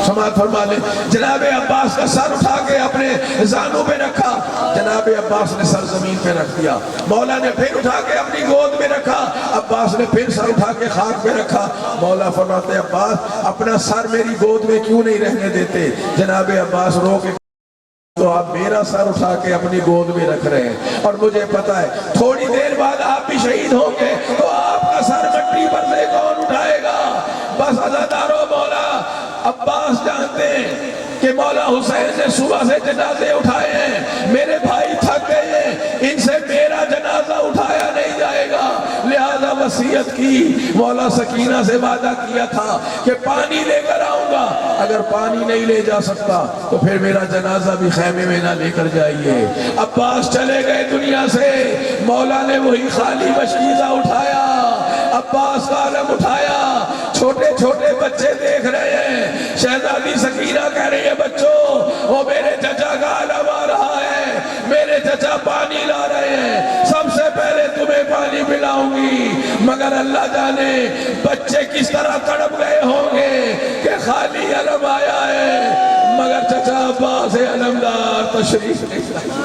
سماعت فرما لیں۔ جناب عباس کا سر اٹھا کے اپنے زانوں پہ رکھا، جناب عباس نے سر زمین پہ رکھ دیا، مولا نے پھر اٹھا کے اپنی گود میں رکھا، عباس نے پھر سر اٹھا کے خاک پہ رکھا، مولا فرماتے عباس اپنا سر میری گود میں کیوں نہیں رہنے دیتے؟ جناب عباس رو کے تو آپ میرا سر اٹھا کے اپنی گود میں رکھ رہے ہیں اور مجھے پتا ہے تھوڑی دیر بعد آپ بھی شہید ہوں گے تو آپ کا سر مٹی پر سے کون اٹھائے گا؟ بس عزادارو مولا عباس جانتے ہیں کہ مولا حسین نے صبح سے جنازے اٹھائے ہیں، میرے بھائی تھک گئے ہیں، ان سے میرا جنازہ اٹھایا نہیں جائے گا، لہذا وصیت کی، مولا سکینہ سے وعدہ کیا تھا کہ پانی لے کر آؤں گا، اگر پانی نہیں لے جا سکتا تو پھر میرا جنازہ بھی خیمے میں نہ لے کر جائیے۔ عباس چلے گئے دنیا سے، مولا نے وہی خالی مشکیزہ اٹھایا، عباس کا علم اٹھایا، چھوٹے چھوٹے بچے دیکھ رہے ہیں، شہزادی سکینہ کہہ رہی ہے بچوں وہ میرے چچا کا علم آ رہا ہے، میرے چچا پانی لا رہے ہیں، سب سے پہلے تمہیں پانی پلاؤں گی۔ مگر اللہ جانے بچے کس طرح تڑپ گئے ہوں گے کہ خالی علم آیا ہے مگر چچا عباس علمدار تشریف نہیں لایا۔